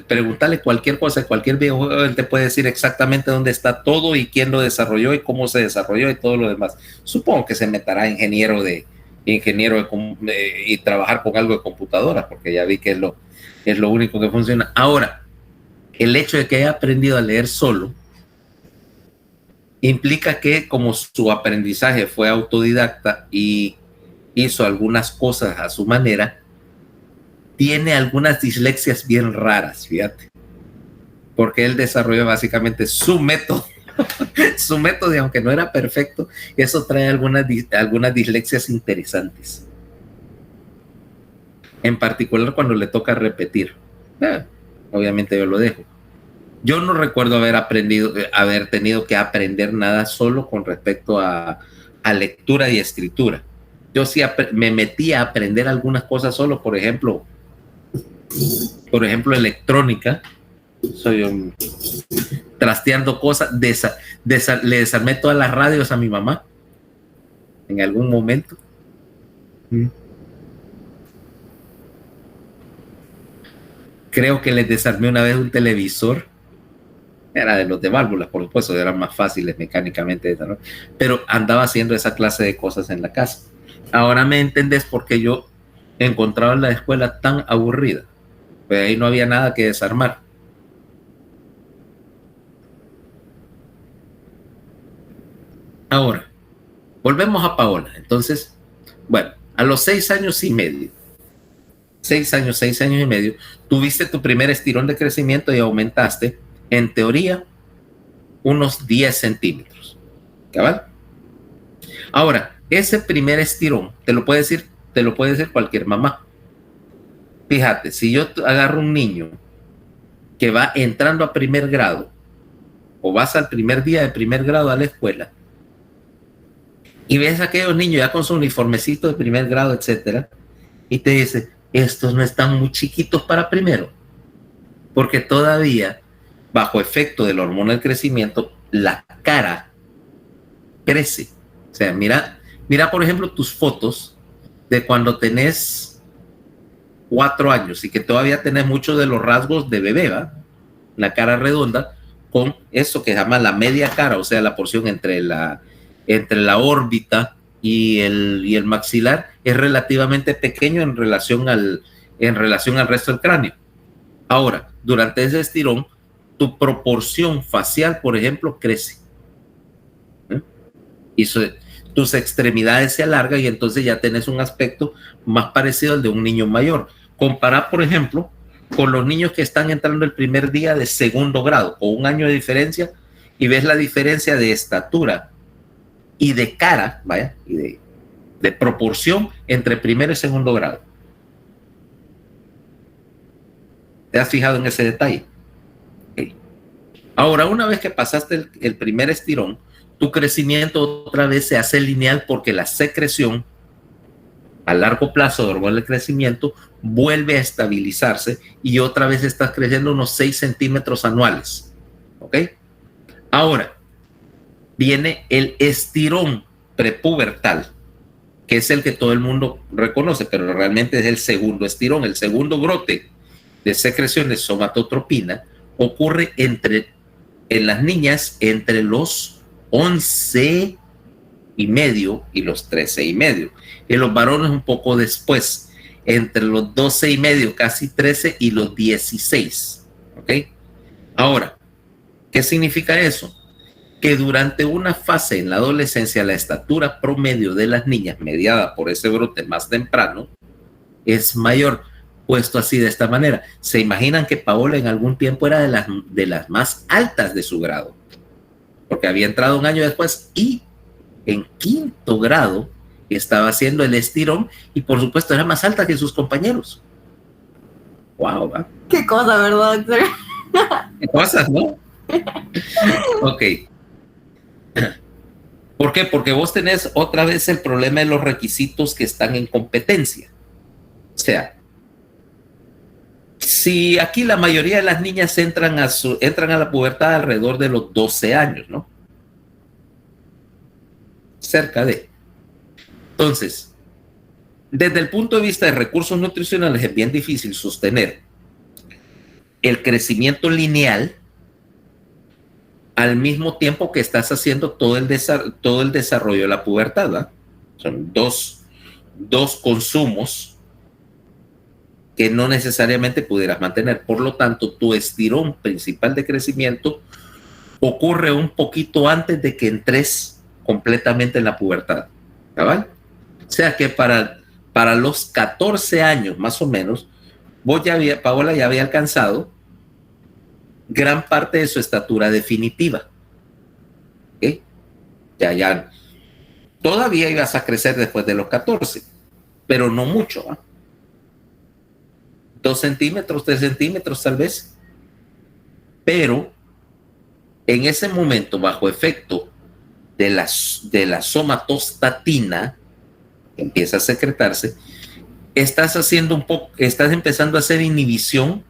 preguntarle cualquier cosa, cualquier videojuego, él te puede decir exactamente dónde está todo y quién lo desarrolló y cómo se desarrolló y todo lo demás. Supongo que se meterá ingeniero y trabajar con algo de computadora, porque ya vi que es lo único que funciona. Ahora, el hecho de que haya aprendido a leer solo implica que como su aprendizaje fue autodidacta y hizo algunas cosas a su manera, tiene algunas dislexias bien raras, fíjate, porque él desarrolló básicamente su método, su método, y aunque no era perfecto, eso trae algunas dislexias interesantes, en particular cuando le toca repetir. Obviamente yo lo dejo. Yo no recuerdo haber tenido que aprender nada solo con respecto a lectura y escritura. Yo sí me metí a aprender algunas cosas solo, por ejemplo, electrónica. Soy trasteando cosas, le desarmé todas las radios a mi mamá en algún momento. Creo que les desarmé una vez un televisor. Era de los de válvulas, por supuesto, eran más fáciles mecánicamente, ¿no? Pero andaba haciendo esa clase de cosas en la casa. Ahora me entendés por qué yo encontraba la escuela tan aburrida. Pues ahí no había nada que desarmar. Ahora, volvemos a Paola. Entonces, bueno, a los 6 años y medio, 6 años y medio, tuviste tu primer estirón de crecimiento y aumentaste, en teoría, unos 10 centímetros. ¿Cabal? Ahora, ese primer estirón te lo puede decir cualquier mamá. Fíjate, si yo agarro un niño que va entrando a primer grado o vas al primer día de primer grado a la escuela y ves a aquellos niños ya con su uniformecito de primer grado, etcétera, y te dice, estos no están muy chiquitos para primero, porque todavía bajo efecto de la hormona del crecimiento la cara crece. O sea, mira por ejemplo tus fotos de cuando tenés 4 años y que todavía tenés muchos de los rasgos de bebé, ¿va? La cara redonda con eso que se llama la media cara, o sea, la porción entre la órbita y el maxilar es relativamente pequeño en relación al resto del cráneo. Ahora, durante ese estirón, tu proporción facial, por ejemplo, crece. Y tus extremidades se alargan y entonces ya tenés un aspecto más parecido al de un niño mayor. Comparar, por ejemplo, con los niños que están entrando el primer día de segundo grado, con un año de diferencia, y ves la diferencia de estatura y de cara, vaya, y de proporción entre primero y segundo grado. ¿Te has fijado en ese detalle? Okay. Ahora, una vez que pasaste el primer estirón, tu crecimiento otra vez se hace lineal porque la secreción a largo plazo de hormona del crecimiento vuelve a estabilizarse y otra vez estás creciendo unos 6 centímetros anuales. ¿Ok? Ahora, viene el estirón prepubertal, que es el que todo el mundo reconoce, pero realmente es el segundo estirón. El segundo brote de secreción de somatotropina ocurre en las niñas entre los 11 y medio y los 13 y medio. En los varones un poco después, entre los 12 y medio, casi 13 y los 16. ¿Ok? Ahora, ¿qué significa eso? Que durante una fase en la adolescencia la estatura promedio de las niñas, mediada por ese brote más temprano, es mayor. Puesto así de esta manera, se imaginan que Paola en algún tiempo era de las más altas de su grado, porque había entrado un año después y en 5º grado estaba haciendo el estirón y por supuesto era más alta que sus compañeros. Wow, ¿va? Qué cosa, ¿verdad, doctor? ¿Qué cosas, no? Ok. ¿Por qué? Porque vos tenés otra vez el problema de los requisitos que están en competencia. O sea, si aquí la mayoría de las niñas entran a la pubertad alrededor de los 12 años, ¿no? Cerca de. Entonces, desde el punto de vista de recursos nutricionales es bien difícil sostener el crecimiento lineal al mismo tiempo que estás haciendo todo el desarrollo de la pubertad, ¿verdad? Son dos consumos que no necesariamente pudieras mantener. Por lo tanto, tu estirón principal de crecimiento ocurre un poquito antes de que entres completamente en la pubertad. ¿Cabal? O sea que para los 14 años, más o menos, Paola ya había alcanzado gran parte de su estatura definitiva. ¿Okay? Ya. Todavía ibas a crecer después de los 14, pero no mucho, ¿eh? 2 centímetros, 3 centímetros tal vez. Pero en ese momento, bajo efecto de la somatostatina, que empieza a secretarse, estás empezando a hacer inhibición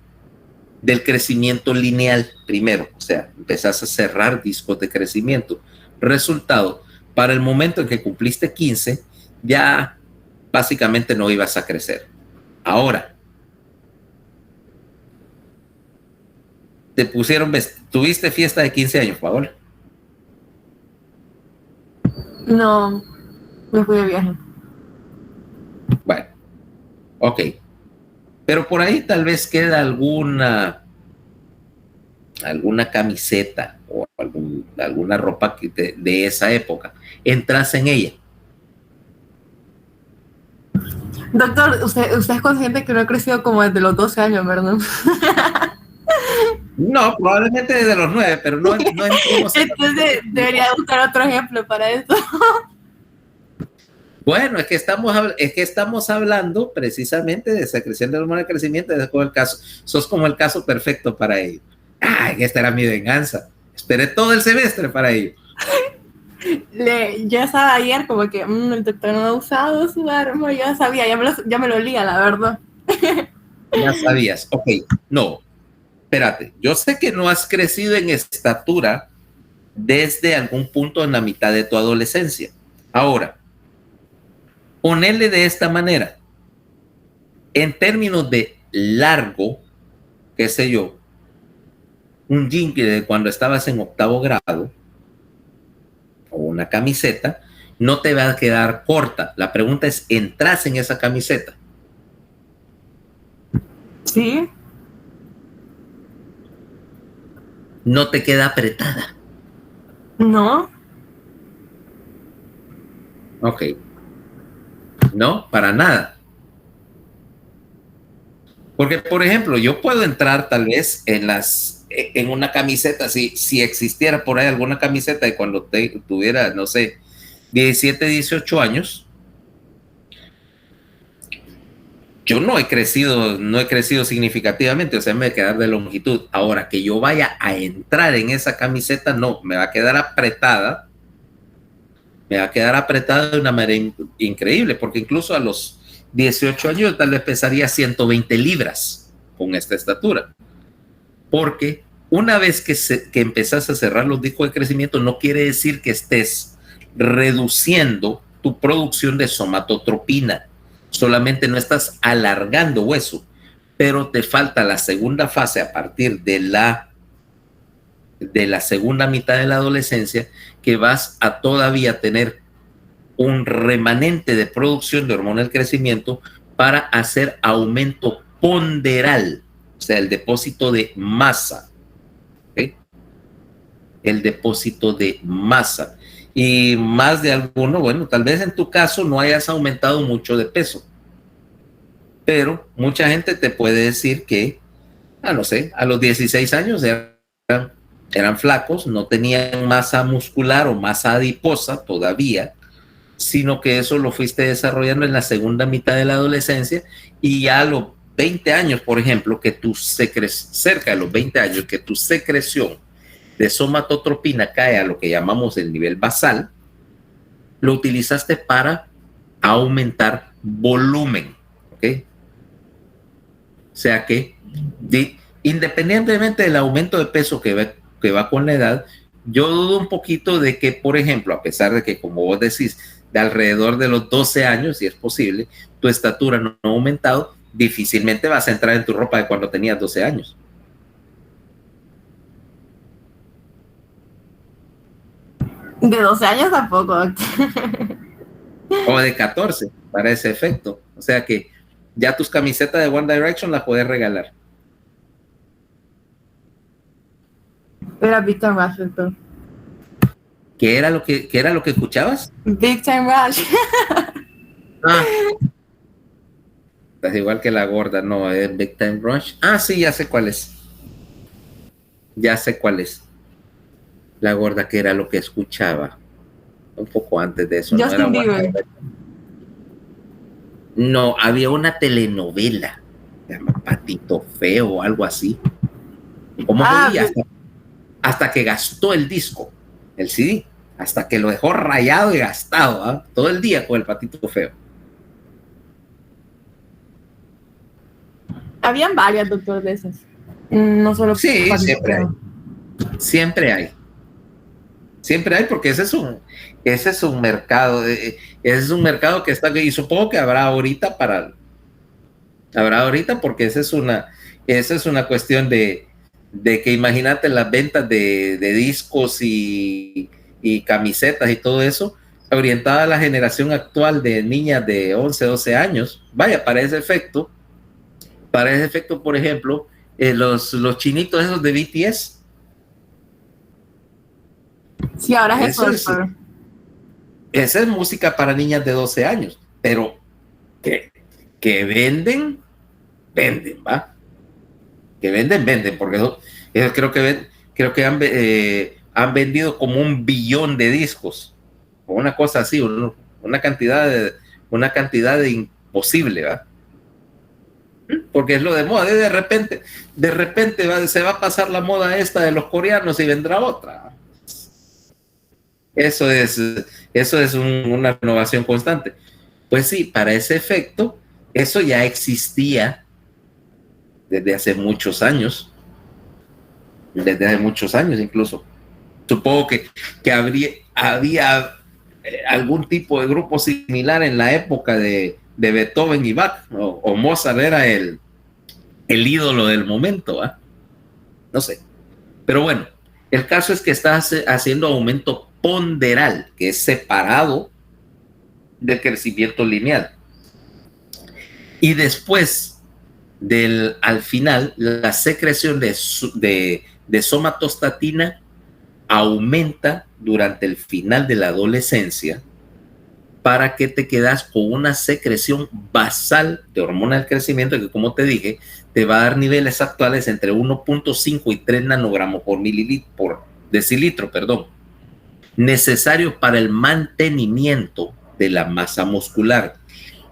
del crecimiento lineal primero. O sea, empezás a cerrar discos de crecimiento. Resultado, para el momento en que cumpliste 15, ya básicamente no ibas a crecer. Ahora, tuviste fiesta de 15 años, Paola. No, me fui de viaje. Bueno, ok. Pero por ahí tal vez queda alguna camiseta o alguna ropa de esa época. Entras en ella. Doctor, usted es consciente que no he crecido como desde los 12 años, ¿verdad? No, probablemente desde los 9, pero no Entonces debería buscar otro ejemplo para eso. Bueno, es que estamos hablando precisamente de secreción de hormona de crecimiento. Sos como el caso perfecto para ello. Esta era mi venganza. Esperé todo el semestre para ello. Yo estaba ayer como que el doctor no ha usado su arma. Ya sabía, ya me lo olía, la verdad. Ya sabías. Ok, no. Espérate, yo sé que no has crecido en estatura desde algún punto en la mitad de tu adolescencia. Ahora, ponerle de esta manera, en términos de largo, qué sé yo, un jean de cuando estabas en 8º grado o una camiseta, no te va a quedar corta. La pregunta es, ¿entras en esa camiseta? Sí. No te queda apretada. No. Ok. No, para nada. Porque, por ejemplo, yo puedo entrar tal vez en una camiseta, si existiera por ahí alguna camiseta de cuando tuviera, no sé, 17, 18 años. Yo no he crecido significativamente, o sea, me voy a quedar de longitud. Ahora, que yo vaya a entrar en esa camiseta, no, me va a quedar apretada. Me va a quedar apretada de una manera increíble, porque incluso a los 18 años tal vez pesaría 120 libras con esta estatura. Porque una vez que empezás a cerrar los discos de crecimiento, no quiere decir que estés reduciendo tu producción de somatotropina. Solamente no estás alargando hueso, pero te falta la segunda fase a partir de la segunda mitad de la adolescencia, que vas a todavía tener un remanente de producción de hormona del crecimiento para hacer aumento ponderal, o sea, el depósito de masa. ¿Okay? El depósito de masa. Y más de alguno, bueno, tal vez en tu caso no hayas aumentado mucho de peso, pero mucha gente te puede decir que, no sé, a los 16 años eran flacos, no tenían masa muscular o masa adiposa todavía, sino que eso lo fuiste desarrollando en la segunda mitad de la adolescencia, y ya a los 20 años, por ejemplo, cerca de los 20 años, que tu secreción de somatotropina cae a lo que llamamos el nivel basal, lo utilizaste para aumentar volumen, ¿ok? O sea que independientemente del aumento de peso que va con la edad, yo dudo un poquito de que, por ejemplo, a pesar de que, como vos decís, de alrededor de los 12 años, si es posible, tu estatura no ha aumentado, difícilmente vas a entrar en tu ropa de cuando tenías 12 años. De 12 años tampoco, doctor. O de 14, para ese efecto. O sea que ya tus camisetas de One Direction las puedes regalar. Era Big Time Rush, doctor. ¿Qué era lo que escuchabas? Big Time Rush. Ah, es igual que la gorda, no, es Big Time Rush. Ah, sí, ya sé cuál es. Ya sé cuál es. La gorda, que era lo que escuchaba. Un poco antes de eso. Justin Bieber. No, había una telenovela, se llama Patito Feo o algo así. ¿Cómo jodía? Hasta que gastó el disco, el CD, hasta que lo dejó rayado y gastado, ¿eh? Todo el día con el Patito Feo. Habían varias, doctor, de esas. No solo. Sí, siempre hay. Siempre hay, porque ese es un mercado, que está, y supongo que habrá ahorita porque esa es una cuestión de que imagínate las ventas de discos y camisetas y todo eso, orientada a la generación actual de niñas de 11, 12 años. Vaya, para ese efecto, por ejemplo, los chinitos esos de BTS. Sí, ahora es eso. Esa es música para niñas de 12 años, pero que venden, ¿va? Que venden, porque eso creo que han vendido como 1 billón de discos, o una cosa así, una cantidad de imposible, ¿va? Porque es lo de moda, de repente se va a pasar la moda esta de los coreanos y vendrá otra. Eso es una renovación constante. Pues sí, para ese efecto, eso ya existía desde hace muchos años. Incluso. Supongo que había algún tipo de grupo similar en la época de Beethoven y Bach, o Mozart era el ídolo del momento, ¿eh? No sé. Pero bueno, el caso es que está haciendo aumento ponderal, que es separado del crecimiento lineal. Y después al final, la secreción de somatostatina aumenta durante el final de la adolescencia, para que te quedas con una secreción basal de hormona del crecimiento que, como te dije, te va a dar niveles actuales entre 1.5 y 3 nanogramos por decilitro, necesario para el mantenimiento de la masa muscular.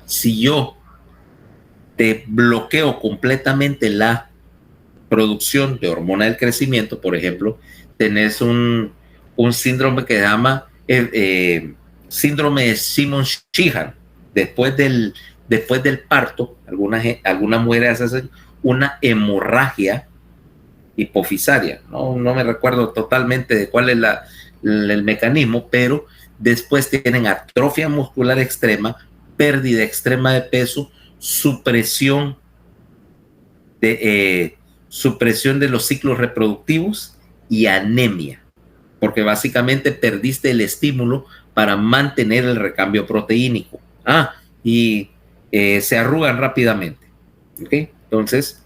Si yo te bloqueo completamente la producción de hormona del crecimiento, por ejemplo, tenés un síndrome que se llama síndrome de Simon-Sheehan. Después del parto, algunas mujeres hacen una hemorragia hipofisaria. No me recuerdo totalmente de cuál es el mecanismo, pero después tienen atrofia muscular extrema, pérdida extrema de peso, supresión de los ciclos reproductivos y anemia, porque básicamente perdiste el estímulo para mantener el recambio proteínico. Y se arrugan rápidamente. ¿Okay? Entonces,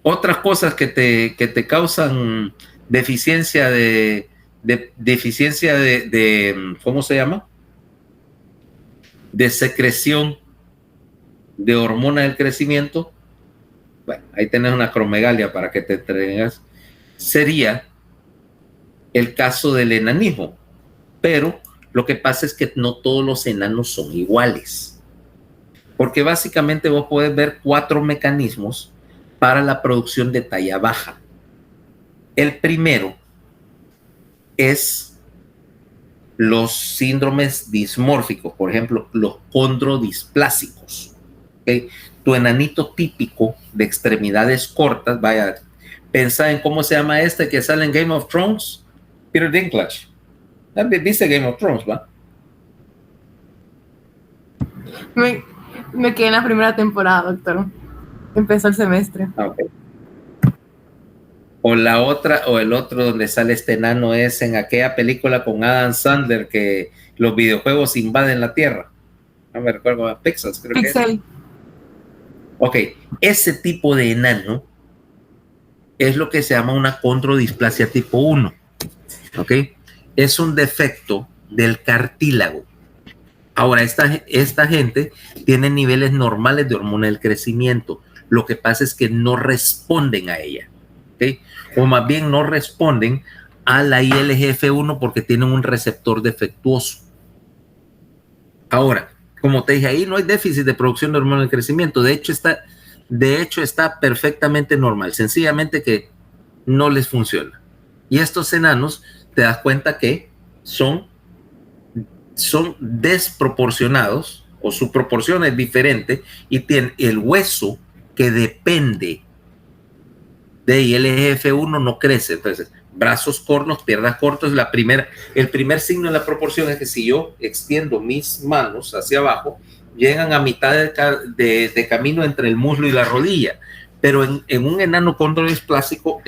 otras cosas que te causan deficiencia de ¿cómo se llama? De secreción de hormona del crecimiento. Bueno, ahí tenés una acromegalia para que te traigas. Sería el caso del enanismo, pero lo que pasa es que no todos los enanos son iguales, porque básicamente vos podés ver 4 mecanismos para la producción de talla baja. El primero es los síndromes dismórficos, por ejemplo, los condrodisplásicos. ¿Okay? Tu enanito típico de extremidades cortas, vaya, pensá en cómo se llama este que sale en Game of Thrones, Peter Dinklage. ¿Viste Game of Thrones, va? Me quedé en la primera temporada, doctor. Empezó el semestre. Okay. O la otra, o el otro donde sale este enano es en aquella película con Adam Sandler que los videojuegos invaden la Tierra. No me recuerdo, Pixels, creo Pixel. que es. Ok, ese tipo de enano es lo que se llama una condrodisplasia tipo 1. Ok, es un defecto del cartílago. Ahora, esta gente tiene niveles normales de hormona del crecimiento. Lo que pasa es que no responden a ella. ¿Okay? O más bien no responden a la ILGF1 porque tienen un receptor defectuoso. Ahora, como te dije, ahí no hay déficit de producción de hormona del crecimiento. De hecho, está perfectamente normal. Sencillamente que no les funciona. Y estos enanos, te das cuenta que son desproporcionados, o su proporción es diferente, y tienen el hueso que depende de ILGF1 no crece. Entonces, brazos cortos, piernas cortas. El primer signo de la proporción es que si yo extiendo mis manos hacia abajo, llegan a mitad de camino entre el muslo y la rodilla. Pero en un enano condrodisplásico,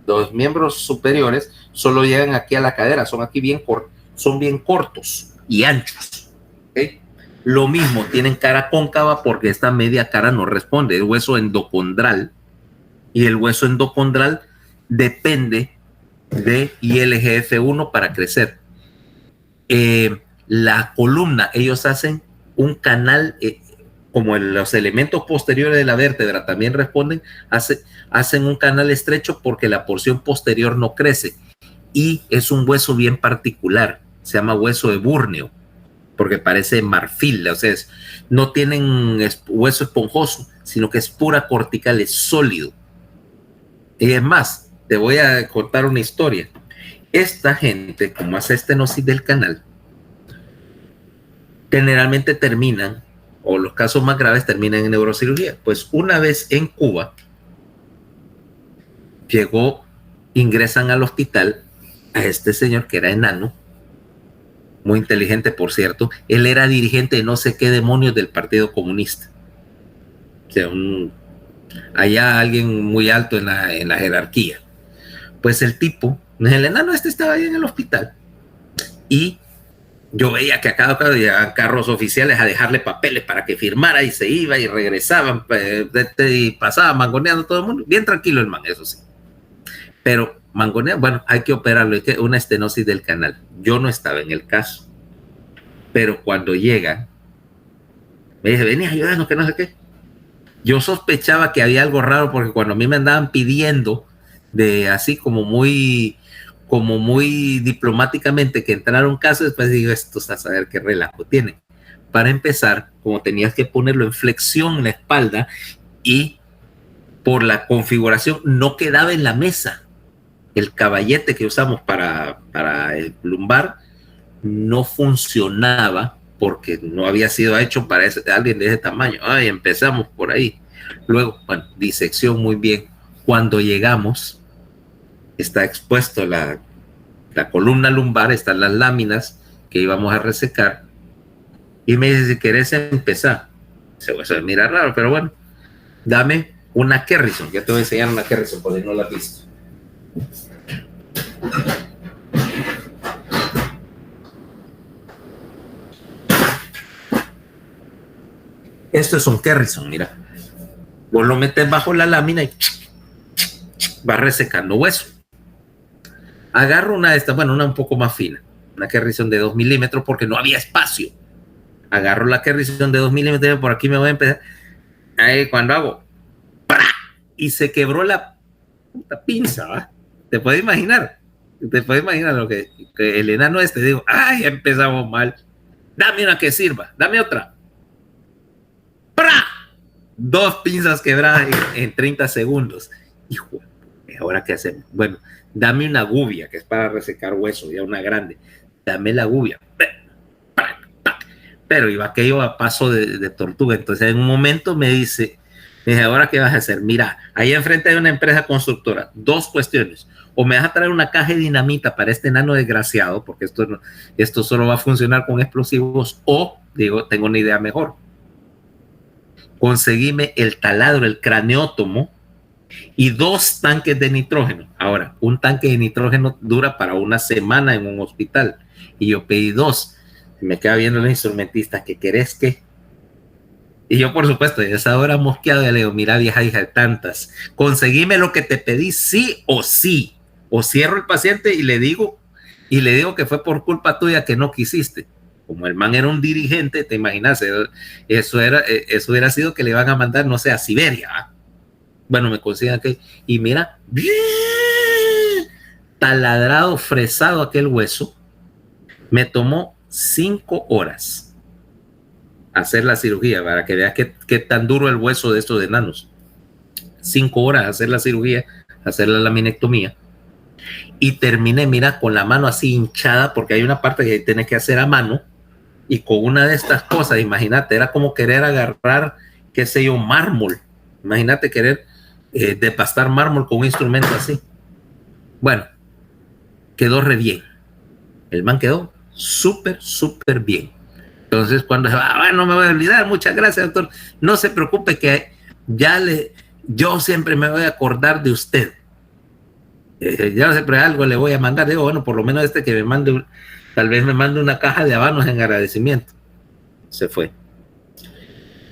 los miembros superiores solo llegan aquí a la cadera, son bien cortos y anchos. ¿Okay? Lo mismo, tienen cara cóncava porque esta media cara no responde, el hueso endocondral. Y el hueso endocondral depende de ILGF1 para crecer. La columna, ellos hacen un canal, como los elementos posteriores de la vértebra también responden, hacen un canal estrecho porque la porción posterior no crece. Y es un hueso bien particular, se llama hueso de Burneo, porque parece marfil, o sea, no tienen hueso esponjoso, sino que es pura cortical, es sólido. Y es más, te voy a contar una historia. Esta gente, como hace estenosis del canal, generalmente terminan, o los casos más graves terminan en neurocirugía. Pues una vez en Cuba, ingresan al hospital a este señor que era enano, muy inteligente, por cierto. Él era dirigente de no sé qué demonios del Partido Comunista. O sea, allá alguien muy alto en la jerarquía. Pues el enano estaba ahí en el hospital, y yo veía que a cada caso llegaban carros oficiales a dejarle papeles para que firmara, y se iba y regresaban, y pasaba mangoneando todo el mundo, bien tranquilo el man, eso sí. Pero mangoneando, bueno, hay que operarlo, una estenosis del canal. Yo no estaba en el caso, pero cuando llega, me dice, vení, ayúdanos, que no sé qué. Yo sospechaba que había algo raro porque cuando a mí me andaban pidiendo así como muy diplomáticamente que entrara un caso, después digo, esto a saber qué relajo tiene. Para empezar, como tenías que ponerlo en flexión en la espalda, y por la configuración no quedaba en la mesa. El caballete que usamos para el lumbar no funcionaba porque no había sido hecho para alguien de ese tamaño. Empezamos por ahí. Luego, bueno, disección muy bien. Cuando llegamos, está expuesto la columna lumbar, están las láminas que íbamos a resecar, y me dice, si querés empezar. Eso mira raro, pero bueno, dame una Kerrison. Ya te voy a enseñar una Kerrison, porque no la has visto. Esto es un Kerrison, mira. Vos lo metes bajo la lámina y va resecando hueso. Agarro una de estas, bueno, una un poco más fina, una Kerrison de 2 milímetros porque no había espacio. Agarro la Kerrison de 2 milímetros, por aquí me voy a empezar. Ahí cuando hago, ¡pra! Y se quebró la puta pinza, ¿va? ¿Te puedes imaginar? ¿Te puedes imaginar lo que el enano digo, ay, empezamos mal. Dame una que sirva, dame otra. ¡Pra! 2 pinzas quebradas en 30 segundos. Hijo, ¿ahora qué hacemos? Bueno, dame una gubia, que es para resecar hueso, ya una grande. Dame la gubia. Pero iba aquello a paso de tortuga. Entonces en un momento me dice, ¿ahora qué vas a hacer? Mira, ahí enfrente hay una empresa constructora. 2 cuestiones. O me vas a traer una caja de dinamita para este enano desgraciado, porque esto solo va a funcionar con explosivos, o, digo, tengo una idea mejor. Conseguime el taladro, el craneótomo, y 2 tanques de nitrógeno. Ahora, un tanque de nitrógeno dura para una semana en un hospital, y yo pedí 2. Me queda viendo el instrumentista, ¿qué querés que? Y yo, por supuesto, a esa hora mosqueado, ya le digo, mira, vieja hija de tantas, conseguime lo que te pedí sí o sí, o cierro el paciente y le digo que fue por culpa tuya que no quisiste. Como el man era un dirigente, te imaginas, eso hubiera sido que le van a mandar, no sé, a Siberia, ¿eh? Bueno, me consiguen aquel, y mira, taladrado, fresado aquel hueso. Me tomó 5 horas hacer la cirugía, para que veas qué tan duro el hueso de estos enanos. 5 horas hacer la cirugía, hacer la laminectomía, y terminé, mira, con la mano así hinchada, porque hay una parte que tienes que hacer a mano, y con una de estas cosas, imagínate, era como querer agarrar, qué sé yo, mármol. Imagínate querer despastar mármol con un instrumento así. Bueno, quedó re bien. El man quedó súper, súper bien. Entonces, cuando no me voy a olvidar, muchas gracias, doctor. No se preocupe que yo siempre me voy a acordar de usted. Ya siempre algo le voy a mandar. Digo, bueno, por lo menos que me mande, tal vez me mande una caja de habanos en agradecimiento. Se fue.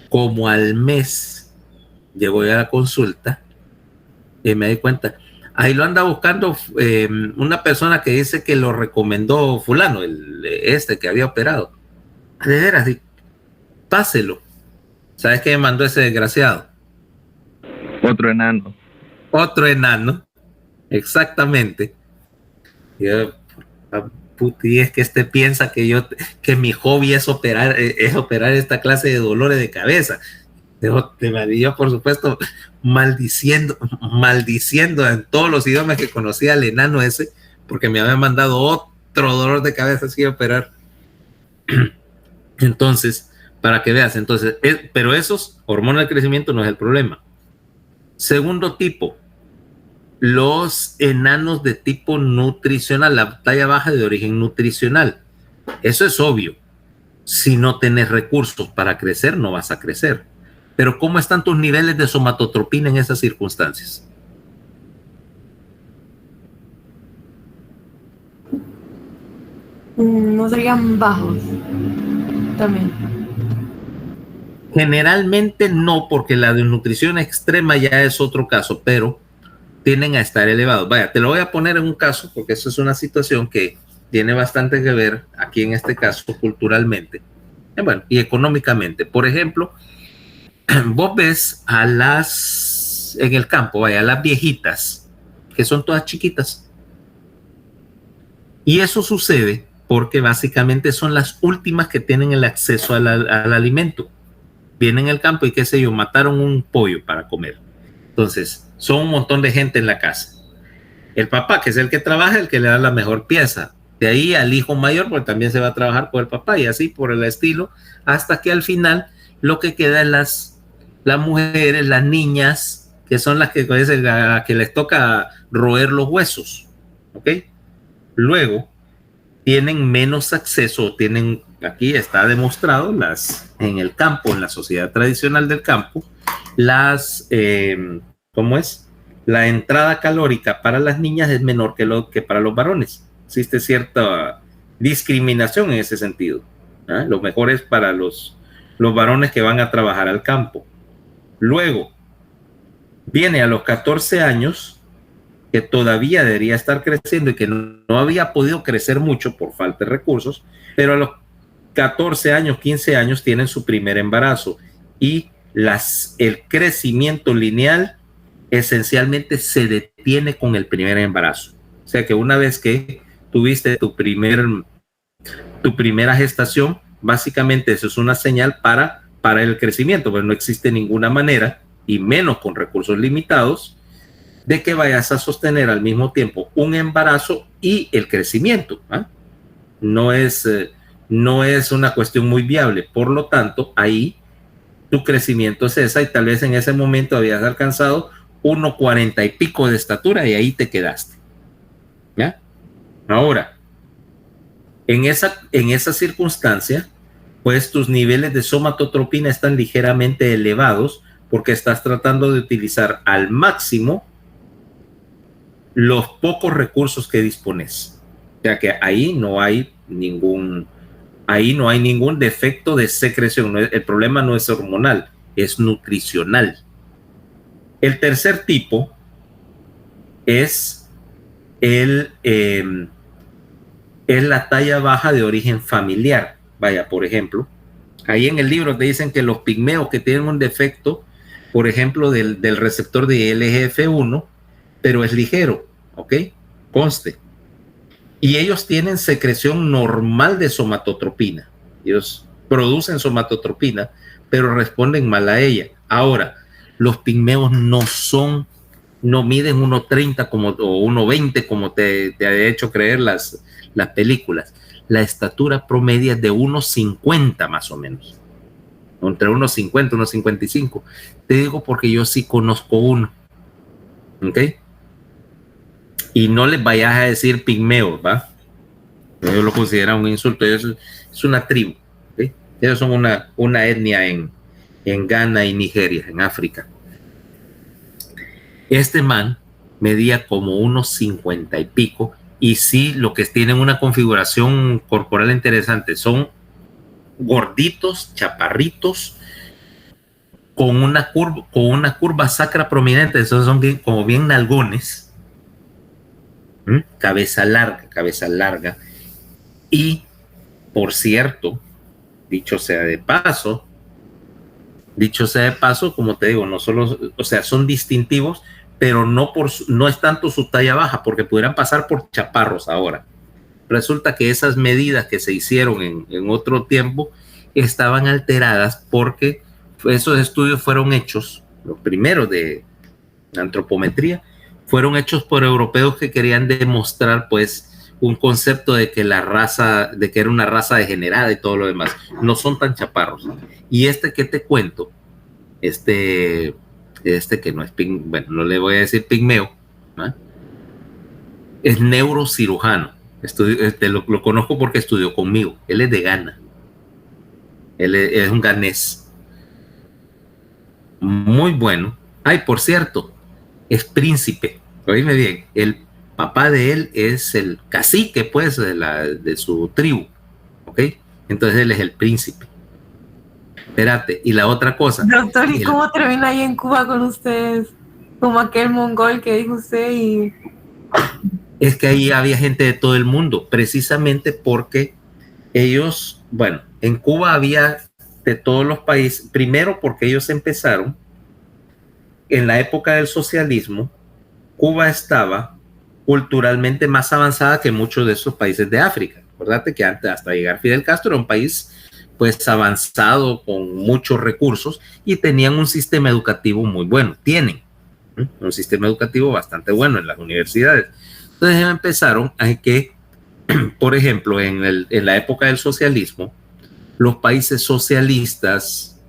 Como al mes llegó ya a la consulta y me di cuenta, ahí lo anda buscando una persona que dice que lo recomendó fulano, que había operado. De veras, páselo. ¿Sabes qué me mandó ese desgraciado? Otro enano. Otro enano, exactamente. Yo, puti, es que piensa que mi hobby es operar esta clase de dolores de cabeza. Yo, por supuesto, maldiciendo en todos los idiomas que conocía al enano ese, porque me había mandado otro dolor de cabeza así a operar. Entonces, para que veas, pero esos, hormona del crecimiento no es el problema. Segundo tipo, los enanos de tipo nutricional, la talla baja de origen nutricional. Eso es obvio. Si no tenés recursos para crecer, no vas a crecer. Pero ¿cómo están tus niveles de somatotropina en esas circunstancias? No serían bajos también. Generalmente no, porque la desnutrición extrema ya es otro caso, pero tienden a estar elevados. Vaya, te lo voy a poner en un caso, porque eso es una situación que tiene bastante que ver aquí en este caso culturalmente, y económicamente. Por ejemplo, vos ves en el campo, a las viejitas, que son todas chiquitas. Y eso sucede porque básicamente son las últimas que tienen el acceso al alimento. Vienen al campo y qué sé yo, mataron un pollo para comer. Entonces, son un montón de gente en la casa. El papá, que es el que trabaja, el que le da la mejor pieza. De ahí al hijo mayor, pues también se va a trabajar por el papá, y así por el estilo, hasta que al final lo que queda es las mujeres, las niñas, que son las que les toca roer los huesos. ¿Ok? Luego, tienen menos acceso, aquí está demostrado, en el campo, en la sociedad tradicional del campo, la entrada calórica para las niñas es menor que para los varones. Existe cierta discriminación en ese sentido. Lo mejor es para los los varones que van a trabajar al campo. Luego, viene a los 14 años, que todavía debería estar creciendo y que no había podido crecer mucho por falta de recursos, pero a los 14 años, 15 años tienen su primer embarazo y el crecimiento lineal esencialmente se detiene con el primer embarazo. O sea que una vez que tuviste tu primera gestación, básicamente eso es una señal para el crecimiento, pero no existe ninguna manera, y menos con recursos limitados, de que vayas a sostener al mismo tiempo un embarazo y el crecimiento. No es una cuestión muy viable. Por lo tanto, ahí tu crecimiento es esa, y tal vez en ese momento habías alcanzado 1,40 y pico de estatura y ahí te quedaste. ¿Ya? Ahora, en esa circunstancia, pues tus niveles de somatotropina están ligeramente elevados porque estás tratando de utilizar al máximo los pocos recursos que dispones. O sea que ahí no hay ningún defecto de secreción. El problema no es hormonal, es nutricional. El tercer tipo es la talla baja de origen familiar. Vaya, por ejemplo, ahí en el libro te dicen que los pigmeos que tienen un defecto, por ejemplo, del receptor de ILGF1, pero es ligero, ¿ok? Conste. Y ellos tienen secreción normal de somatotropina. Ellos producen somatotropina, pero responden mal a ella. Ahora, los pigmeos no miden 1,30 o 1,20 como te ha hecho creer las películas. La estatura promedia es de 1,50 más o menos. Entre 1,50 y 1,55. Te digo porque yo sí conozco uno. ¿Ok? Y no les vayas a decir pigmeos, ¿va? Ellos lo consideran un insulto. Ellos es una tribu. ¿Okay? Ellos son una etnia en Ghana y Nigeria, en África. Este man medía como 1,50 y pico, y sí, lo que tienen una configuración corporal interesante, son gorditos, chaparritos, con una curva sacra prominente. Esos son como bien nalgones. Cabeza larga. Y, por cierto, dicho sea de paso, como te digo, no solo, o sea, son distintivos, pero no es tanto su talla baja, porque pudieran pasar por chaparros ahora. Resulta que esas medidas que se hicieron en otro tiempo estaban alteradas porque esos estudios fueron hechos, los primeros de antropometría, fueron hechos por europeos que querían demostrar, pues, un concepto de que era una raza degenerada y todo lo demás. No son tan chaparros. Y que te cuento, que no es bueno, no le voy a decir pigmeo, ¿no? Es neurocirujano. Lo conozco porque estudió conmigo. Él es de Ghana. Él es un ganés. Muy bueno. Ay, por cierto, es príncipe. Oíme bien, el papá de él es el cacique, pues, de su tribu. ¿Ok? Entonces él es el príncipe. Espérate, y la otra cosa. Doctor, ¿y cómo termina ahí en Cuba con ustedes? Como aquel mongol que dijo usted y... Es que ahí había gente de todo el mundo, precisamente porque ellos, bueno, en Cuba había de todos los países, primero porque ellos empezaron en la época del socialismo. Cuba estaba culturalmente más avanzada que muchos de esos países de África. Acuérdate que antes, hasta llegar Fidel Castro, era un país pues avanzado, con muchos recursos, y tenían un sistema educativo muy bueno. Tienen un sistema educativo bastante bueno en las universidades. Entonces empezaron a que, por ejemplo, en la época del socialismo, los países socialistas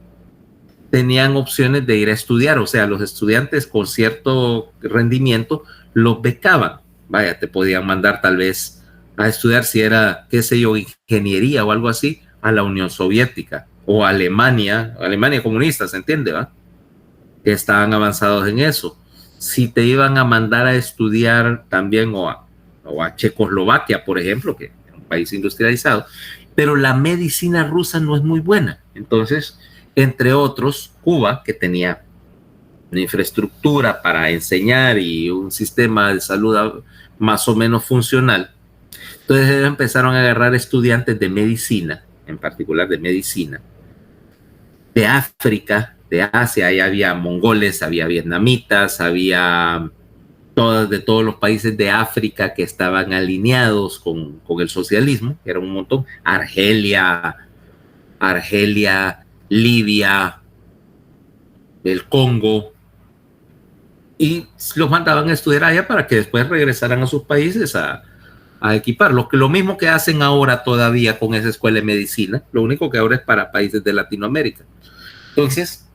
tenían opciones de ir a estudiar, o sea, los estudiantes con cierto rendimiento los becaban. Vaya, te podían mandar tal vez a estudiar, si era, qué sé yo, ingeniería o algo así, a la Unión Soviética o Alemania comunista, ¿se entiende? ¿Va? Que estaban avanzados en eso. Si te iban a mandar a estudiar también o a Checoslovaquia, por ejemplo, que es un país industrializado, pero la medicina rusa no es muy buena. Entonces, Entre otros, Cuba, que tenía una infraestructura para enseñar y un sistema de salud más o menos funcional. Entonces ellos empezaron a agarrar estudiantes de medicina, en particular de medicina, de África, de Asia. Ahí había mongoles, había vietnamitas, había de todos los países de África que estaban alineados con el socialismo, que era un montón. Argelia, Libia, el Congo, y los mandaban a estudiar allá para que después regresaran a sus países a equipar. Lo mismo que hacen ahora todavía con esa escuela de medicina, lo único que ahora es para países de Latinoamérica. Entonces,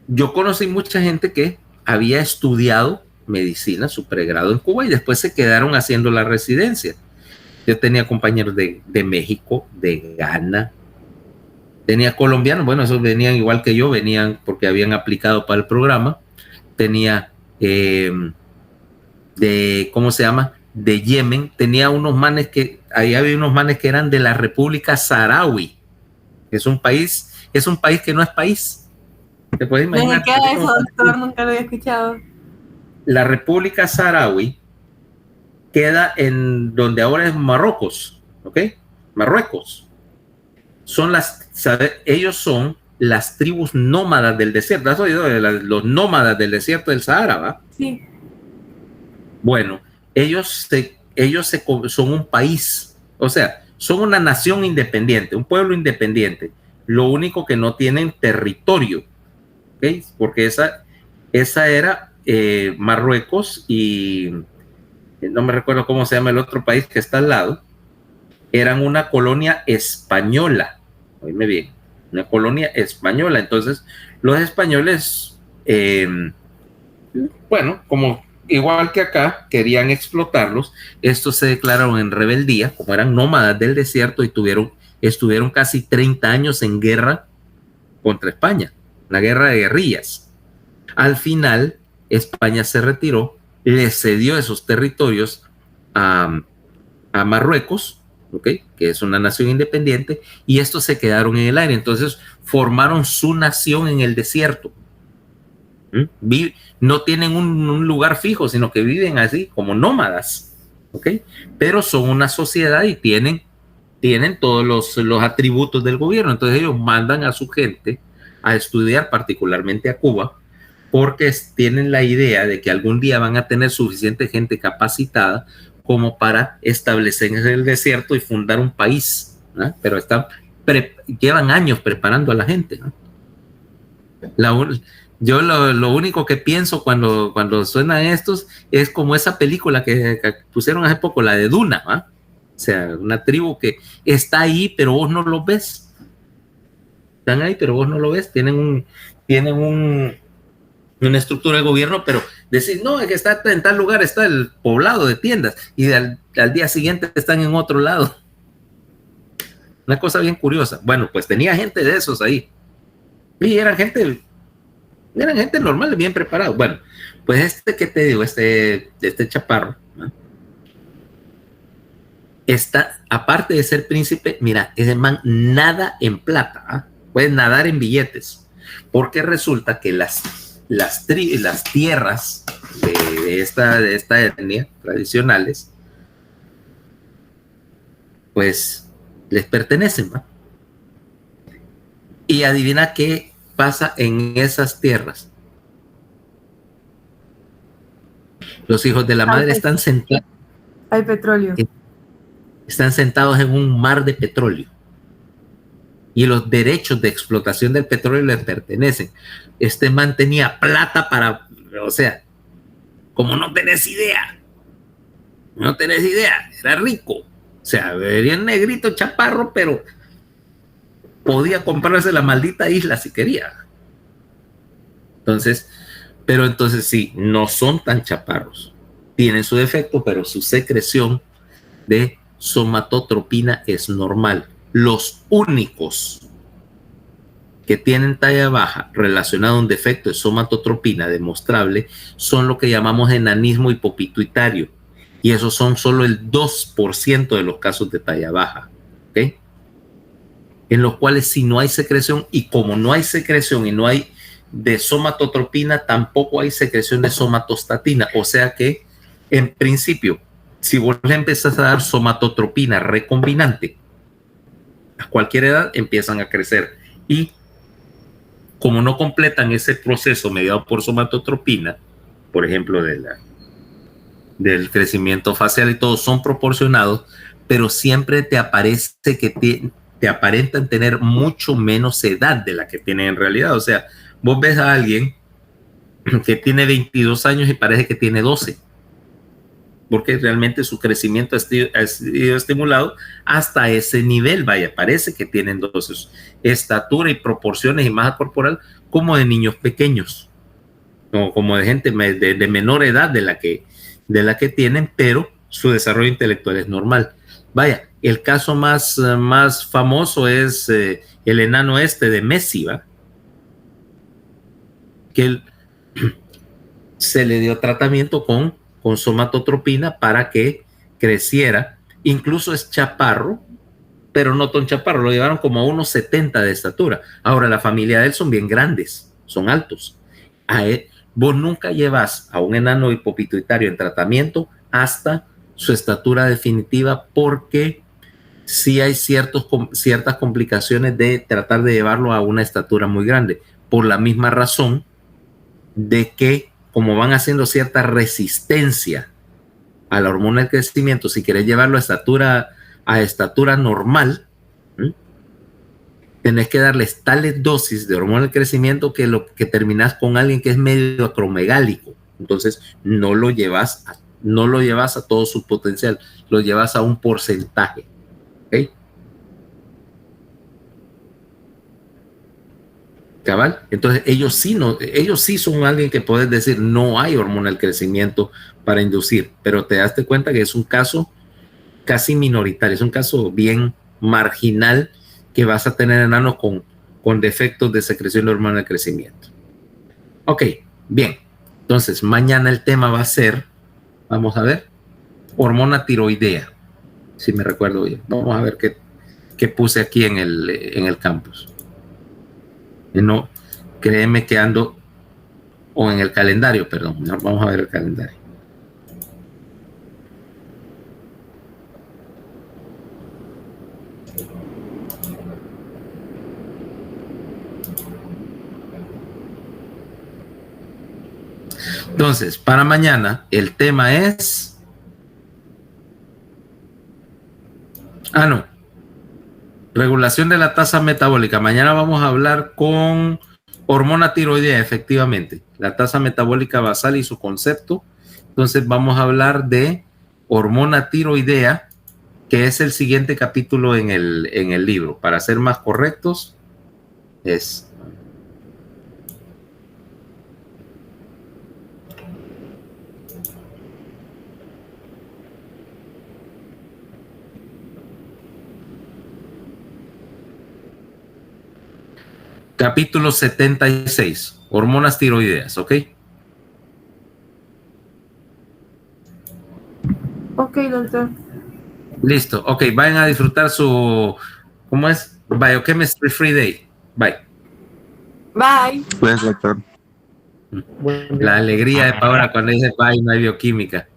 yo conocí mucha gente que había estudiado medicina, su pregrado en Cuba, y después se quedaron haciendo la residencia. Yo tenía compañeros de México, de Ghana, tenía colombianos, bueno, esos venían igual que yo, venían porque habían aplicado para el programa. Tenía ¿cómo se llama? De Yemen. Tenía unos manes ahí había unos manes que eran de la República Saharaui. Es un país que no es país. ¿Te puedes imaginar? ¿Desde qué es eso, doctor? Nunca lo había escuchado. La República Saharaui queda en donde ahora es Marruecos, ¿ok? Marruecos. Ellos son las tribus nómadas del desierto. ¿Has oído de los nómadas del desierto del Sahara, va? Sí. Bueno, ellos son un país, o sea, son una nación independiente, un pueblo independiente. Lo único que no tienen territorio, ¿ok? Porque esa era Marruecos, y no me recuerdo cómo se llama el otro país que está al lado. Eran una colonia española, oíme bien, una colonia española. Entonces los españoles, bueno, como igual que acá, querían explotarlos. Estos se declararon en rebeldía, como eran nómadas del desierto, y estuvieron casi 30 años en guerra contra España, una guerra de guerrillas. Al final, España se retiró, le cedió esos territorios a Marruecos, ¿okay? Que es una nación independiente, y estos se quedaron en el aire. Entonces formaron su nación en el desierto. No tienen un lugar fijo, sino que viven así como nómadas, ¿okay? Pero son una sociedad y tienen todos los atributos del gobierno. Entonces ellos mandan a su gente a estudiar, particularmente a Cuba, porque tienen la idea de que algún día van a tener suficiente gente capacitada como para establecerse en el desierto y fundar un país, ¿no? Pero llevan años preparando a la gente, ¿no? Yo lo único que pienso cuando suenan estos es como esa película que pusieron hace poco, la de Duna, ¿no? O sea, una tribu que está ahí, pero vos no lo ves. Están ahí, pero vos no lo ves. Tienen una estructura de gobierno, pero decir, no, es que está en tal lugar, está el poblado de tiendas, y al día siguiente están en otro lado. Una cosa bien curiosa. Bueno, pues tenía gente de esos ahí. Y eran gente normal, bien preparada. Bueno, pues que te digo, este chaparro, ¿no? Aparte de ser príncipe, mira, ese man nada en plata, ¿eh? Puede nadar en billetes, porque resulta que las tierras de esta etnia tradicionales, pues les pertenecen, ¿no? Y adivina qué pasa en esas tierras. Los hijos de la madre están sentados. Hay petróleo. Están sentados en un mar de petróleo. Y los derechos de explotación del petróleo les pertenecen. Este man tenía plata o sea, como no tenés idea, era rico. O sea, vería el negrito chaparro, pero podía comprarse la maldita isla si quería. Entonces sí, no son tan chaparros. Tienen su defecto, pero su secreción de somatotropina es normal. Los únicos que tienen talla baja relacionado a un defecto de somatotropina demostrable son lo que llamamos enanismo hipopituitario, y esos son solo el 2% de los casos de talla baja, ¿okay? en los cuales si no hay secreción, y como no hay secreción y no hay de somatotropina, tampoco hay secreción de somatostatina. O sea que, en principio, si vos le empezás a dar somatotropina recombinante, a cualquier edad empiezan a crecer. Y como no completan ese proceso mediado por somatotropina, por ejemplo, del crecimiento facial y todo, son proporcionados, pero siempre te aparece que te aparentan tener mucho menos edad de la que tienen en realidad. O sea, vos ves a alguien que tiene 22 años y parece que tiene 12, porque realmente su crecimiento ha sido estimulado hasta ese nivel. Vaya, parece que tienen 12, estatura y proporciones y masa corporal como de niños pequeños, o como de gente de menor edad de la que tienen, pero su desarrollo intelectual es normal. Vaya, el caso más famoso es el enano de Messi, ¿va? Que él se le dio tratamiento con somatotropina para que creciera. Incluso es chaparro, pero no tan chaparro, lo llevaron como a unos 70 de estatura. Ahora, la familia de él son bien grandes, son altos. Vos nunca llevas a un enano hipopituitario en tratamiento hasta su estatura definitiva, porque sí hay ciertas complicaciones de tratar de llevarlo a una estatura muy grande, por la misma razón de que como van haciendo cierta resistencia a la hormona del crecimiento, si querés llevarlo a estatura normal, tenés que darles tales dosis de hormona del crecimiento que terminás con alguien que es medio acromegálico. Entonces no lo llevas a todo su potencial, lo llevas a un porcentaje. ¿Okay? Cabal. Entonces ellos sí son alguien que puedes decir no hay hormona del crecimiento para inducir, pero te das cuenta que es un caso casi minoritario, es un caso bien marginal que vas a tener enanos con defectos de secreción de hormona del crecimiento. Ok, bien. Entonces mañana el tema va a ser, vamos a ver, hormona tiroidea, si me recuerdo bien. Vamos a ver qué puse aquí en el campus. No, créeme que ando, o en el calendario, perdón. Vamos a ver el calendario. Entonces, para mañana el tema es... regulación de la tasa metabólica. Mañana vamos a hablar con hormona tiroidea, efectivamente. La tasa metabólica basal y su concepto. Entonces vamos a hablar de hormona tiroidea, que es el siguiente capítulo en el libro. Para ser más correctos, es... capítulo 76, hormonas tiroideas, ¿ok? Ok, doctor. Listo, ok, vayan a disfrutar su, ¿cómo es? Biochemistry Free Day. Bye. Bye. Pues, doctor. La alegría de Paola cuando dice bye, no hay bioquímica.